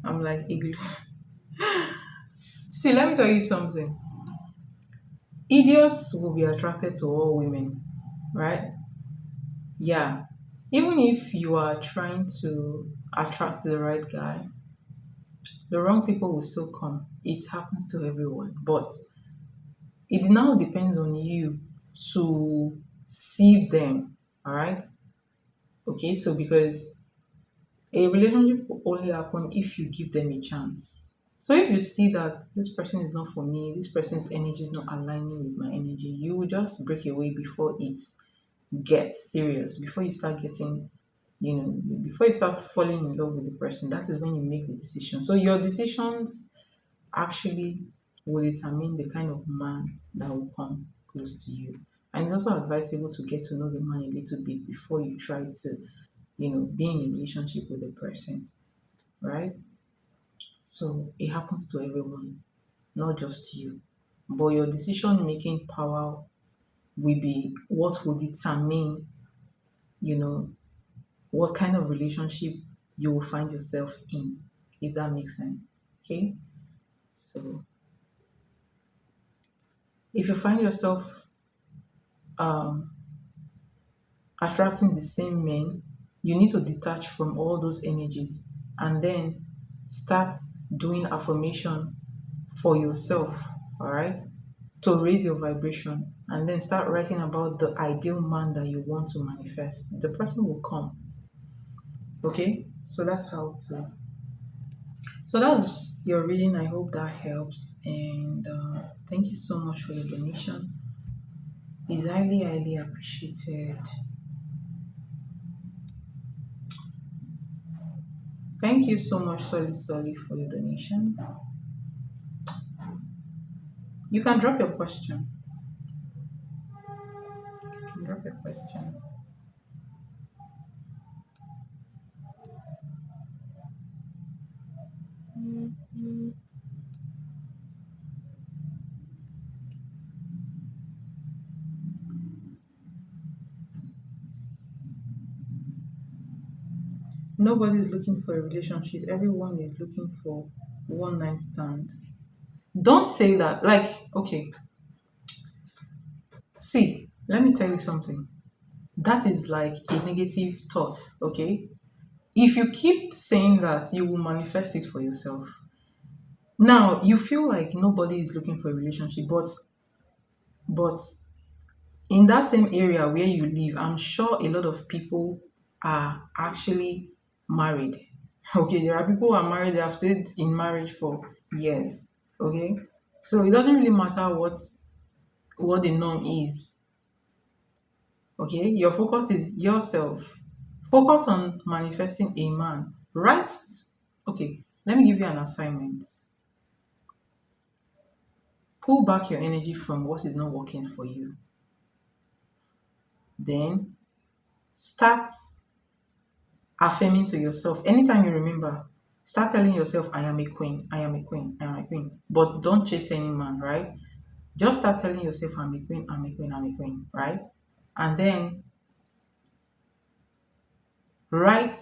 I'm like igloo. See, let me tell you something. Idiots will be attracted to all women, right? Yeah. Even if you are trying to attract the right guy, the wrong people will still come. It happens to everyone. But it now depends on you to sieve them. All right. Okay. So, because a relationship will only happen if you give them a chance. So if you see that this person is not for me, this person's energy is not aligning with my energy, you will just break away before it gets serious, before you start getting, before you start falling in love with the person. That is when you make the decision. So your decisions actually will determine the kind of man that will come close to you. And it's also advisable to get to know the man a little bit before you try to, be in a relationship with the person, right? So it happens to everyone, not just you. but your decision making power will be what will determine, you know, what kind of relationship you will find yourself in, if that makes sense. Okay. So if you find yourself um, attracting the same men, you need to detach from all those energies and then start doing affirmation for yourself, all right, to raise your vibration, and then start writing about the ideal man that you want to manifest. The person will come. Okay, so that's how to. So that's your reading. I hope that helps, and thank you so much for your donation. It's highly, highly appreciated. Thank you so much, Solid Solid, for your donation. You can drop your question. You can drop your question. Nobody's looking for a relationship. Everyone is looking for one night stand. Don't say that. Like, okay, see, let me tell you something. That is like a negative thought, okay? If you keep saying that, you will manifest it for yourself. Now, you feel like nobody is looking for a relationship, but in that same area where you live, I'm sure a lot of people are actually married. Okay, there are people who are married, they have stayed in marriage for years. Okay. So it doesn't really matter what the norm is. Okay. Your focus is yourself. Focus on manifesting a man. Right? Okay. Let me give you an assignment. Pull back your energy from what is not working for you. Then start affirming to yourself. Anytime you remember, start telling yourself, I am a queen, I am a queen, I am a queen. But don't chase any man, right? Just start telling yourself, I'm a queen, I'm a queen, I'm a queen, right? And then write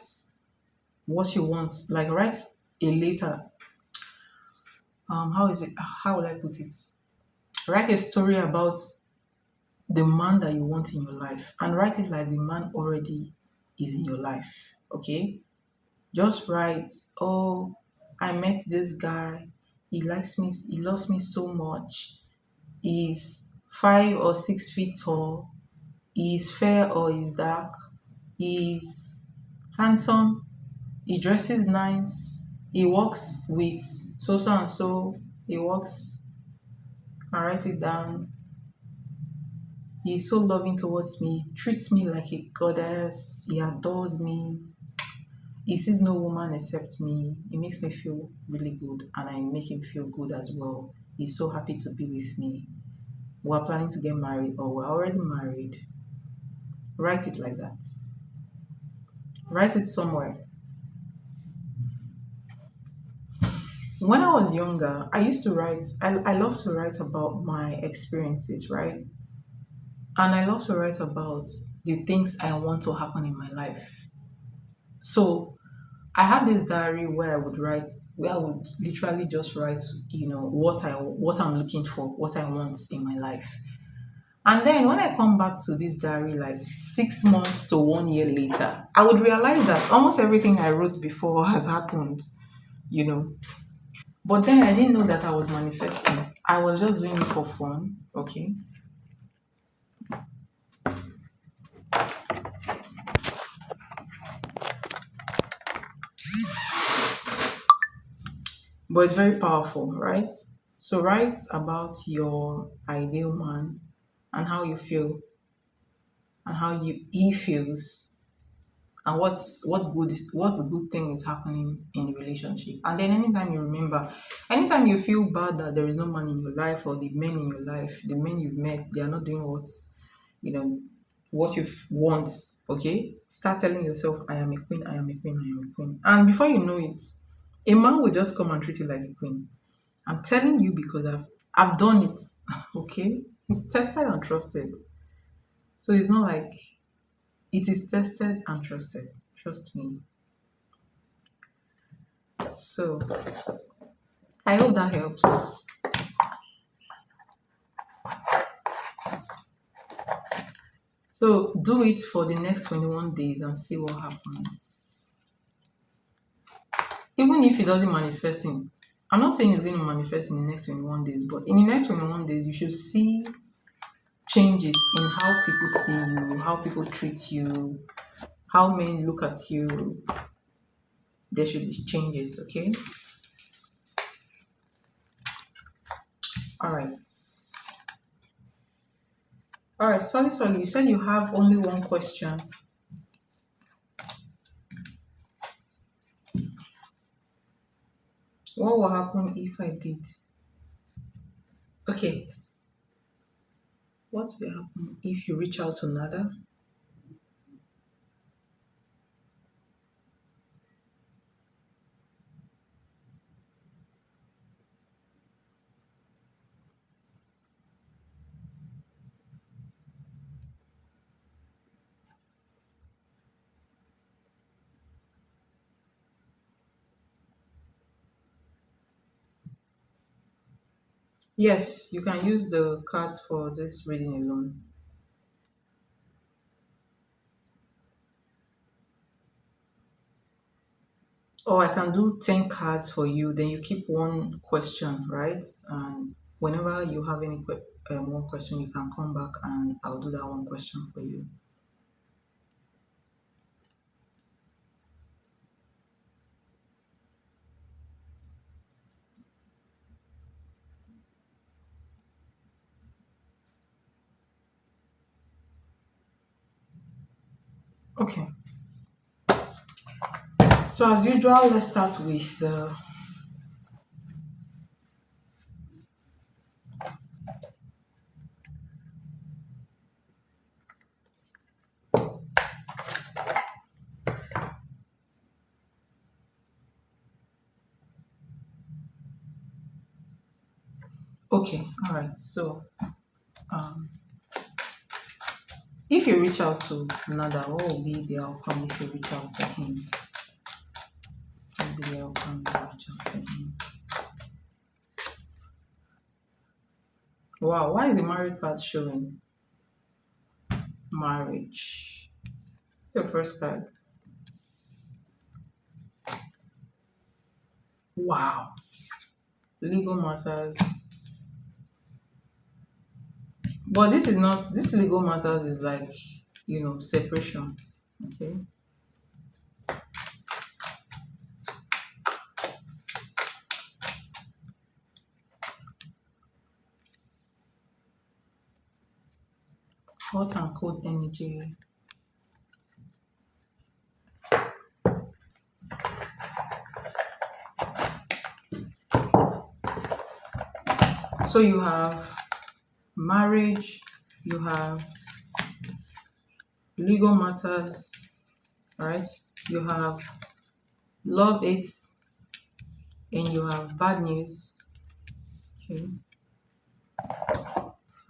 what you want. Like write a letter. How is it? How will I put it? Write a story about the man that you want in your life, and write it like the man already is in your life. Okay? Just write, oh, I met this guy. He likes me. He loves me so much. He's 5 or 6 feet tall. He's fair or he's dark. He's handsome. He dresses nice. He works with so so and so. He works. I write it down. He's so loving towards me. He treats me like a goddess. He adores me. He sees no woman except me. He makes me feel really good, and I make him feel good as well. He's so happy to be with me. We're planning to get married, or we're already married. Write it like that. Write it somewhere. When I was younger, I used to write, I love to write about my experiences, right? And I love to write about the things I want to happen in my life. So I had this diary where I would write, where I would literally just write, what I'm looking for, what I want in my life. And then when I come back to this diary like 6 months to 1 year later, I would realize that almost everything I wrote before has happened, you know. But then I didn't know that I was manifesting. I was just doing it for fun, okay? But it's very powerful, right? So write about your ideal man and how you feel and how he feels and what the good thing is happening in the relationship. And then anytime you feel bad that there is no man in your life or the men in your life, the men you've met, they are not doing you know what you want. Okay, start telling yourself, I am a queen, I am a queen, I am a queen. And before you know it, a man will just come and treat you like a queen. I'm telling you because I've done it. Okay, it's tested and trusted. So it's not like it is tested and trusted. Trust me. So I hope that helps. So do it for the next 21 days and see what happens. Even if it doesn't manifest in, I'm not saying it's going to manifest in the next 21 days, but in the next 21 days, you should see changes in how people see you, how people treat you, how men look at you. There should be changes, okay? All right. All right, sorry. You said you have only one question. What will happen if I did? Okay. What will happen if you reach out to Nada? Yes, you can use the cards for this reading alone. Or I can do 10 cards for you, then you keep one question, right? And whenever you have any one question, you can come back and I'll do that one question for you. Okay. So as usual, let's start with the okay, all right. So um if you reach out to Nada, what will be the outcome if you reach out to him? What will be the outcome if you reach out to him? Wow, why is the married card showing? Marriage. It's your first card. Wow. Legal matters. But this is not, this legal matters is like, separation. Okay. Hot and cold energy. So you have marriage, you have legal matters, right? You have love aids, and you have bad news. Okay.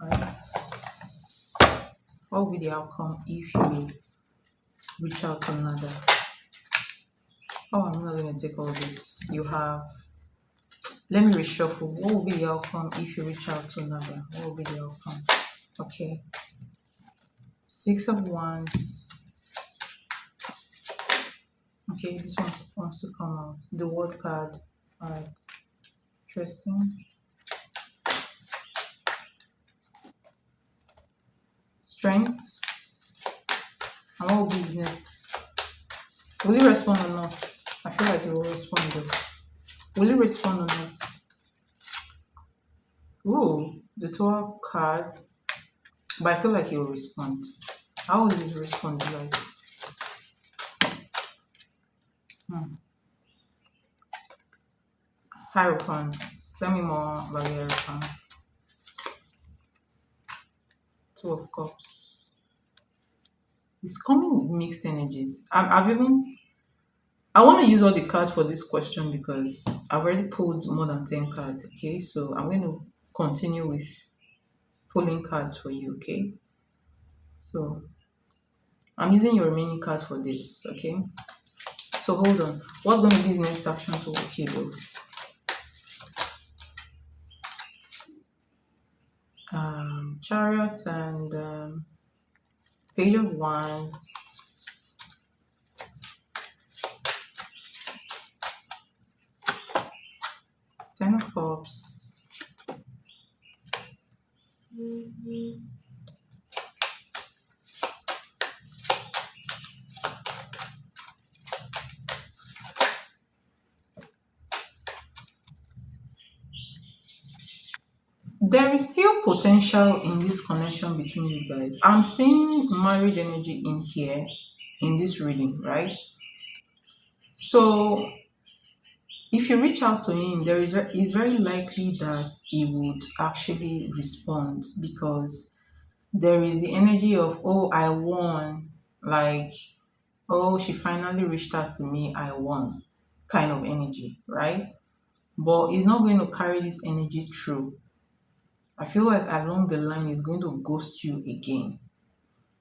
Right. What will be the outcome if you reach out to another? Oh, I'm not gonna take all this. You have, let me reshuffle. What will be the outcome if you reach out to another? What will be the outcome? Okay. Six of Wands. Okay, this one wants to come out. The World card. Alright. Interesting. Strengths. And what will be his next? Will he respond or not? I feel like he will respond though. Will he respond or not? Ooh, the Tower card. But I feel like he will respond. How will his response be like? Hierophants. Tell me more about the Hierophants. Two of Cups. It's coming with mixed energies. I've even, I want to use all the cards for this question because I've already pulled more than 10 cards. Okay, so I'm going to continue with pulling cards for you, okay? So I'm using your remaining card for this, okay? So hold on. What's going to be his next action towards you though? Chariot and Page of Wands. Ten of Cups. There is still potential in this connection between you guys. I'm seeing married energy in here in this reading, right? So if you reach out to him, it's very likely that he would actually respond because there is the energy of, oh, I won. Like, oh, she finally reached out to me, I won kind of energy, right? But he's not going to carry this energy through. I feel like along the line, he's going to ghost you again.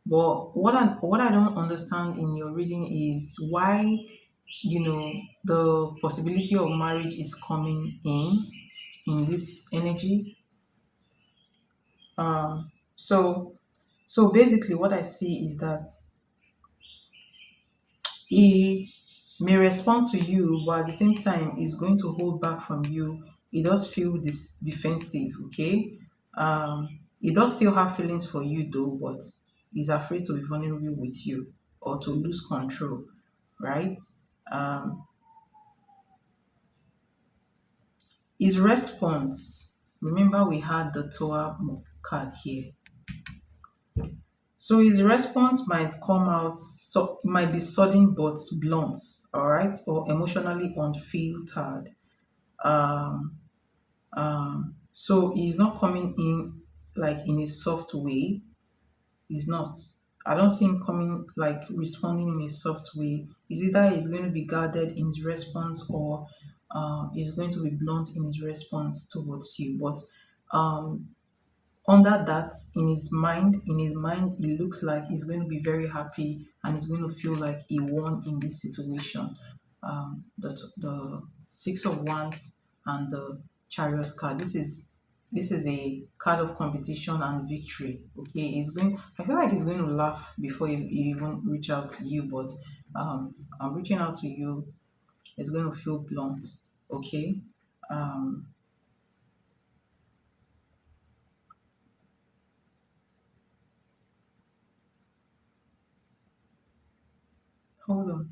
But what I don't understand in your reading is why the possibility of marriage is coming in this energy. So basically what I see is that he may respond to you, but at the same time he's going to hold back from you. He does feel this defensive, okay? He does still have feelings for you though, but he's afraid to be vulnerable with you or to lose control, right? um his response, remember we had the Toa card here. So his response might come out, so it might be sudden but blunt, all right, or emotionally unfiltered. Um, so he's not coming in like in a soft way. He's not. I don't see him coming like responding in a soft way. Is either he's going to be guarded in his response or he's going to be blunt in his response towards you. But um, under that, in his mind it looks like he's going to be very happy and he's going to feel like he won in this situation. The Six of Wands and the Chariot card, this is a card of competition and victory. Okay, I feel like he's going to laugh before he even reach out to you, but I'm reaching out to you, it's going to feel blunt. Okay. um Hold on.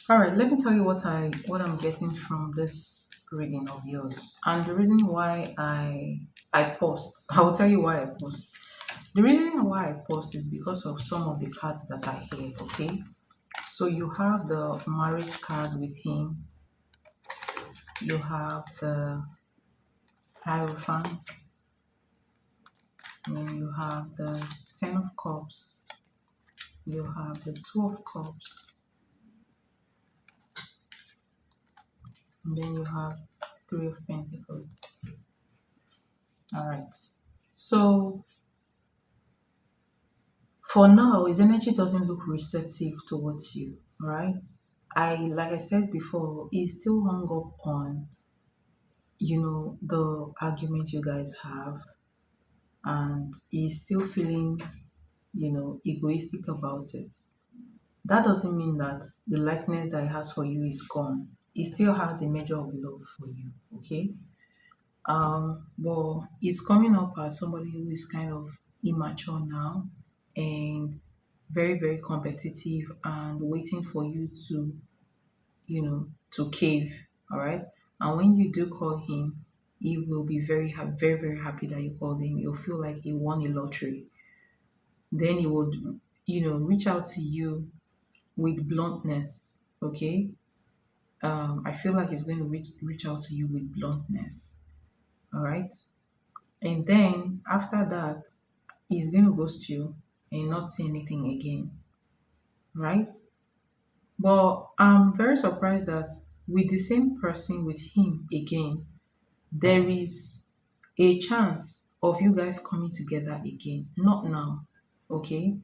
All right, let me tell you what I'm getting from this reading of yours, and the reason why I paused. I will tell you why I paused. The reason why I paused is because of some of the cards that I hear. Okay, so you have the marriage card with him. You have the Hierophant, and then you have the Ten of Cups. You have the Two of Cups, and then you have Three of Pentacles. All right. So for now, his energy doesn't look receptive towards you, all right? Like I said before, he's still hung up on, the argument you guys have, and he's still feeling, egoistic about it. That doesn't mean that the likeness that he has for you is gone. He still has a measure of love for you, okay? But he's coming up as somebody who is kind of immature now and very, very competitive and waiting for you to cave, all right? And when you do call him, he will be very, very happy that you called him. You'll feel like he won a lottery. Then he would, reach out to you with bluntness, okay? I feel like he's going to reach out to you with bluntness, all right? And then after that, he's going to ghost you and not say anything again, right? But I'm very surprised that with the same person, with him again, there is a chance of you guys coming together again. Not now, okay?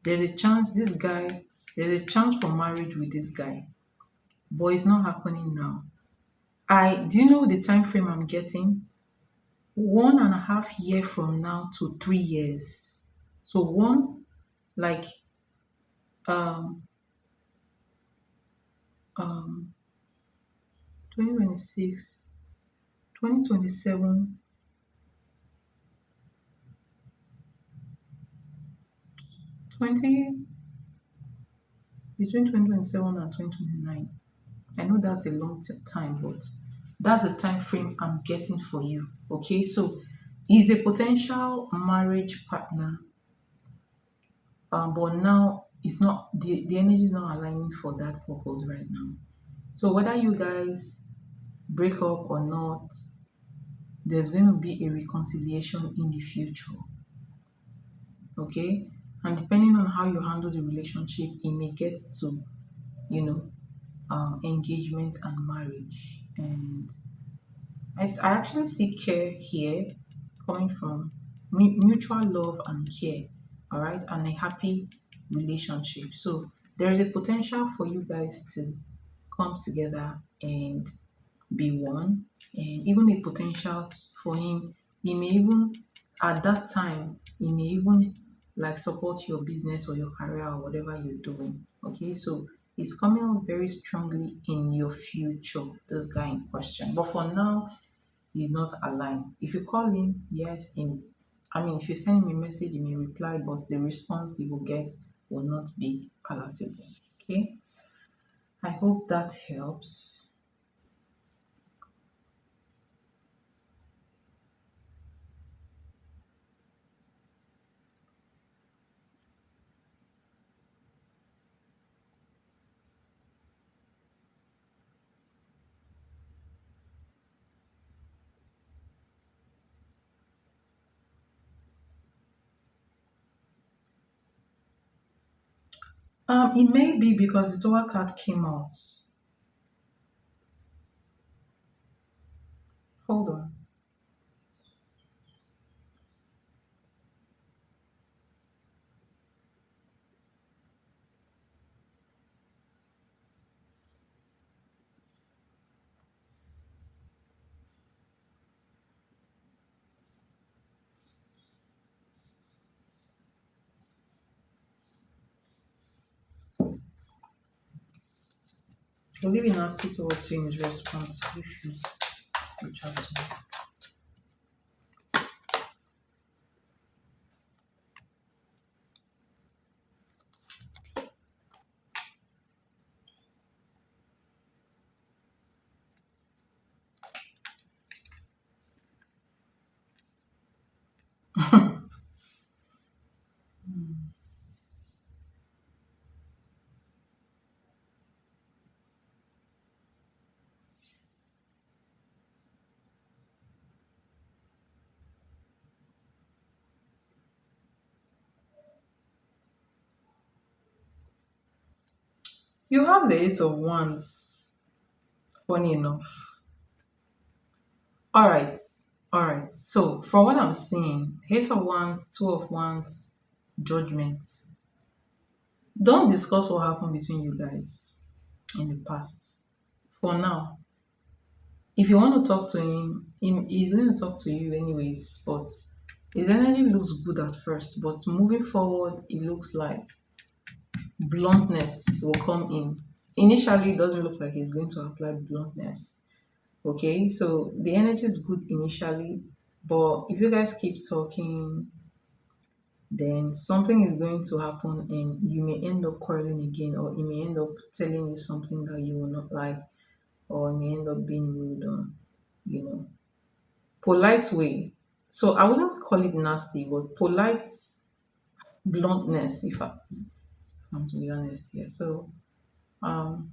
There's a chance there's a chance for marriage with this guy, but it's not happening now. I do you know the time frame I'm getting? 1.5 year from now to 3 years. So one like um um 2026, 2027, 20 between 2027 and 2029. I know that's a long time, but that's the time frame I'm getting for you. Okay, so is a potential marriage partner, but now it's not the energy is not aligning for that purpose right now. So whether you guys break up or not, there's going to be a reconciliation in the future. Okay, and depending on how you handle the relationship, it may get to you know engagement and marriage. And I actually see care here coming from mutual love and care, all right, and a happy relationship. So there is a potential for you guys to come together and be one, and even a potential for him. He may even, at that time, he may even like support your business or your career or whatever you're doing. Okay, so it's coming out very strongly in your future, this guy in question. But for now, he's not aligned. If you call him, yes, him. I mean, if you send him a message, he may reply, but the response he will get will not be palatable. Okay, I hope that helps. It may be because the Tower card came out. Hold on. We'll give you nasty towards you in his response if you reach out to you. Have the Ace of Wands, funny enough. All right. All right. So for what I'm seeing, Ace of Wands, Two of Wands, Judgments. Don't discuss what happened between you guys in the past. For now, if you want to talk to him he's going to talk to you anyways. But his energy looks good at first, but moving forward, it looks like bluntness will come in. Initially, it doesn't look like he's going to apply bluntness. Okay, so the energy is good initially, but if you guys keep talking, then something is going to happen and you may end up quarreling again, or he may end up telling you something that you will not like, or he may end up being rude, or you know, polite way. So I wouldn't call it nasty, but polite bluntness, if I'm to be honest here. So um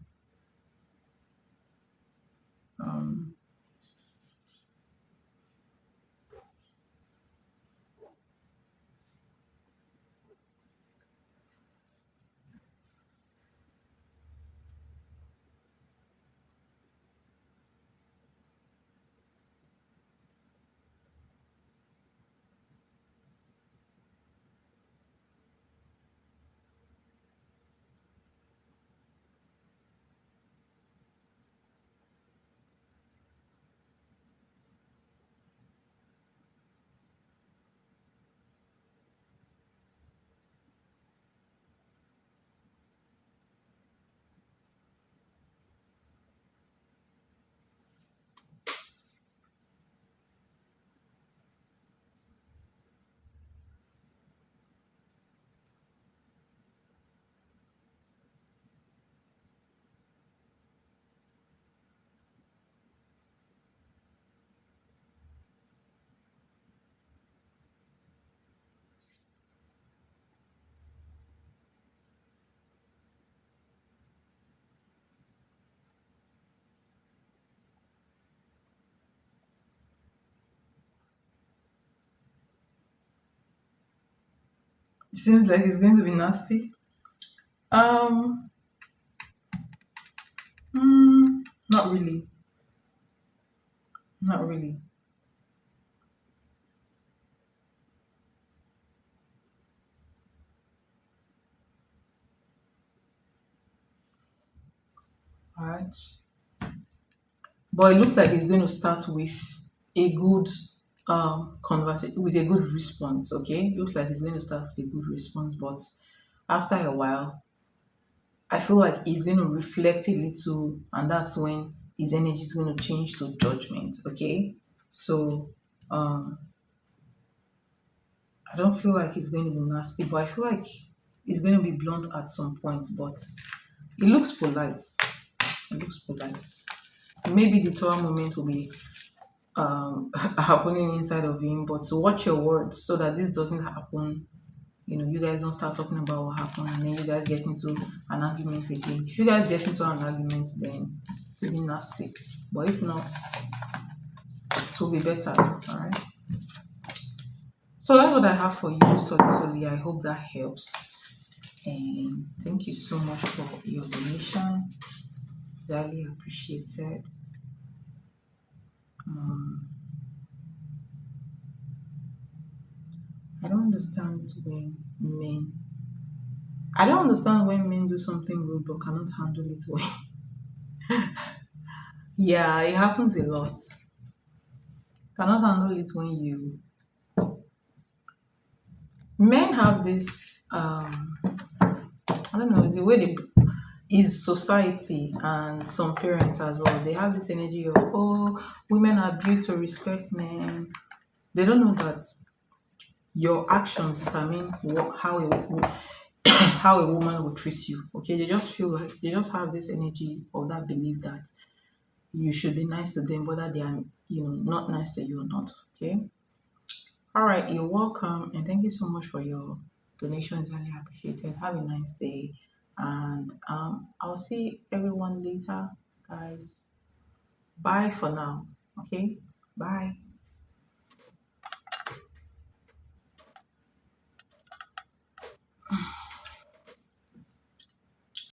um it seems like it's going to be nasty. Um Not really. Not really. All right. But it looks like it's going to start with a good conversation, with a good response. Okay, it looks like it's going to start with a good response, but after a while, I feel like he's going to reflect a little, and that's when his energy is going to change to judgment. Okay, so um, I don't feel like it's going to be nasty, but I feel like it's going to be blunt at some point. But it looks polite. It looks polite. Maybe the Torah moment will be happening inside of him, but to watch your words so that this doesn't happen. You guys don't start talking about what happened and then you guys get into an argument again. If you guys get into an argument, then it'll be nasty. But if not, it will be better. All right. So that's what I have for you, Soli. I hope that helps. And thank you so much for your donation. It's highly appreciated. Um, I don't understand when men. I don't understand when men do something rude but cannot handle it well. Yeah, it happens a lot. Cannot handle it when you. Men have this. I don't know. It's the way they is society and some parents as well. They have this energy of, oh, women are built to respect men. They don't know that your actions determine how a woman will treat you. Okay, they just feel like they just have this energy of that belief that you should be nice to them, whether they are not nice to you or not. Okay. All right, you're welcome, and thank you so much for your donations. Really appreciated. Have a nice day, and I'll see everyone later, guys. Bye for now. Okay, bye.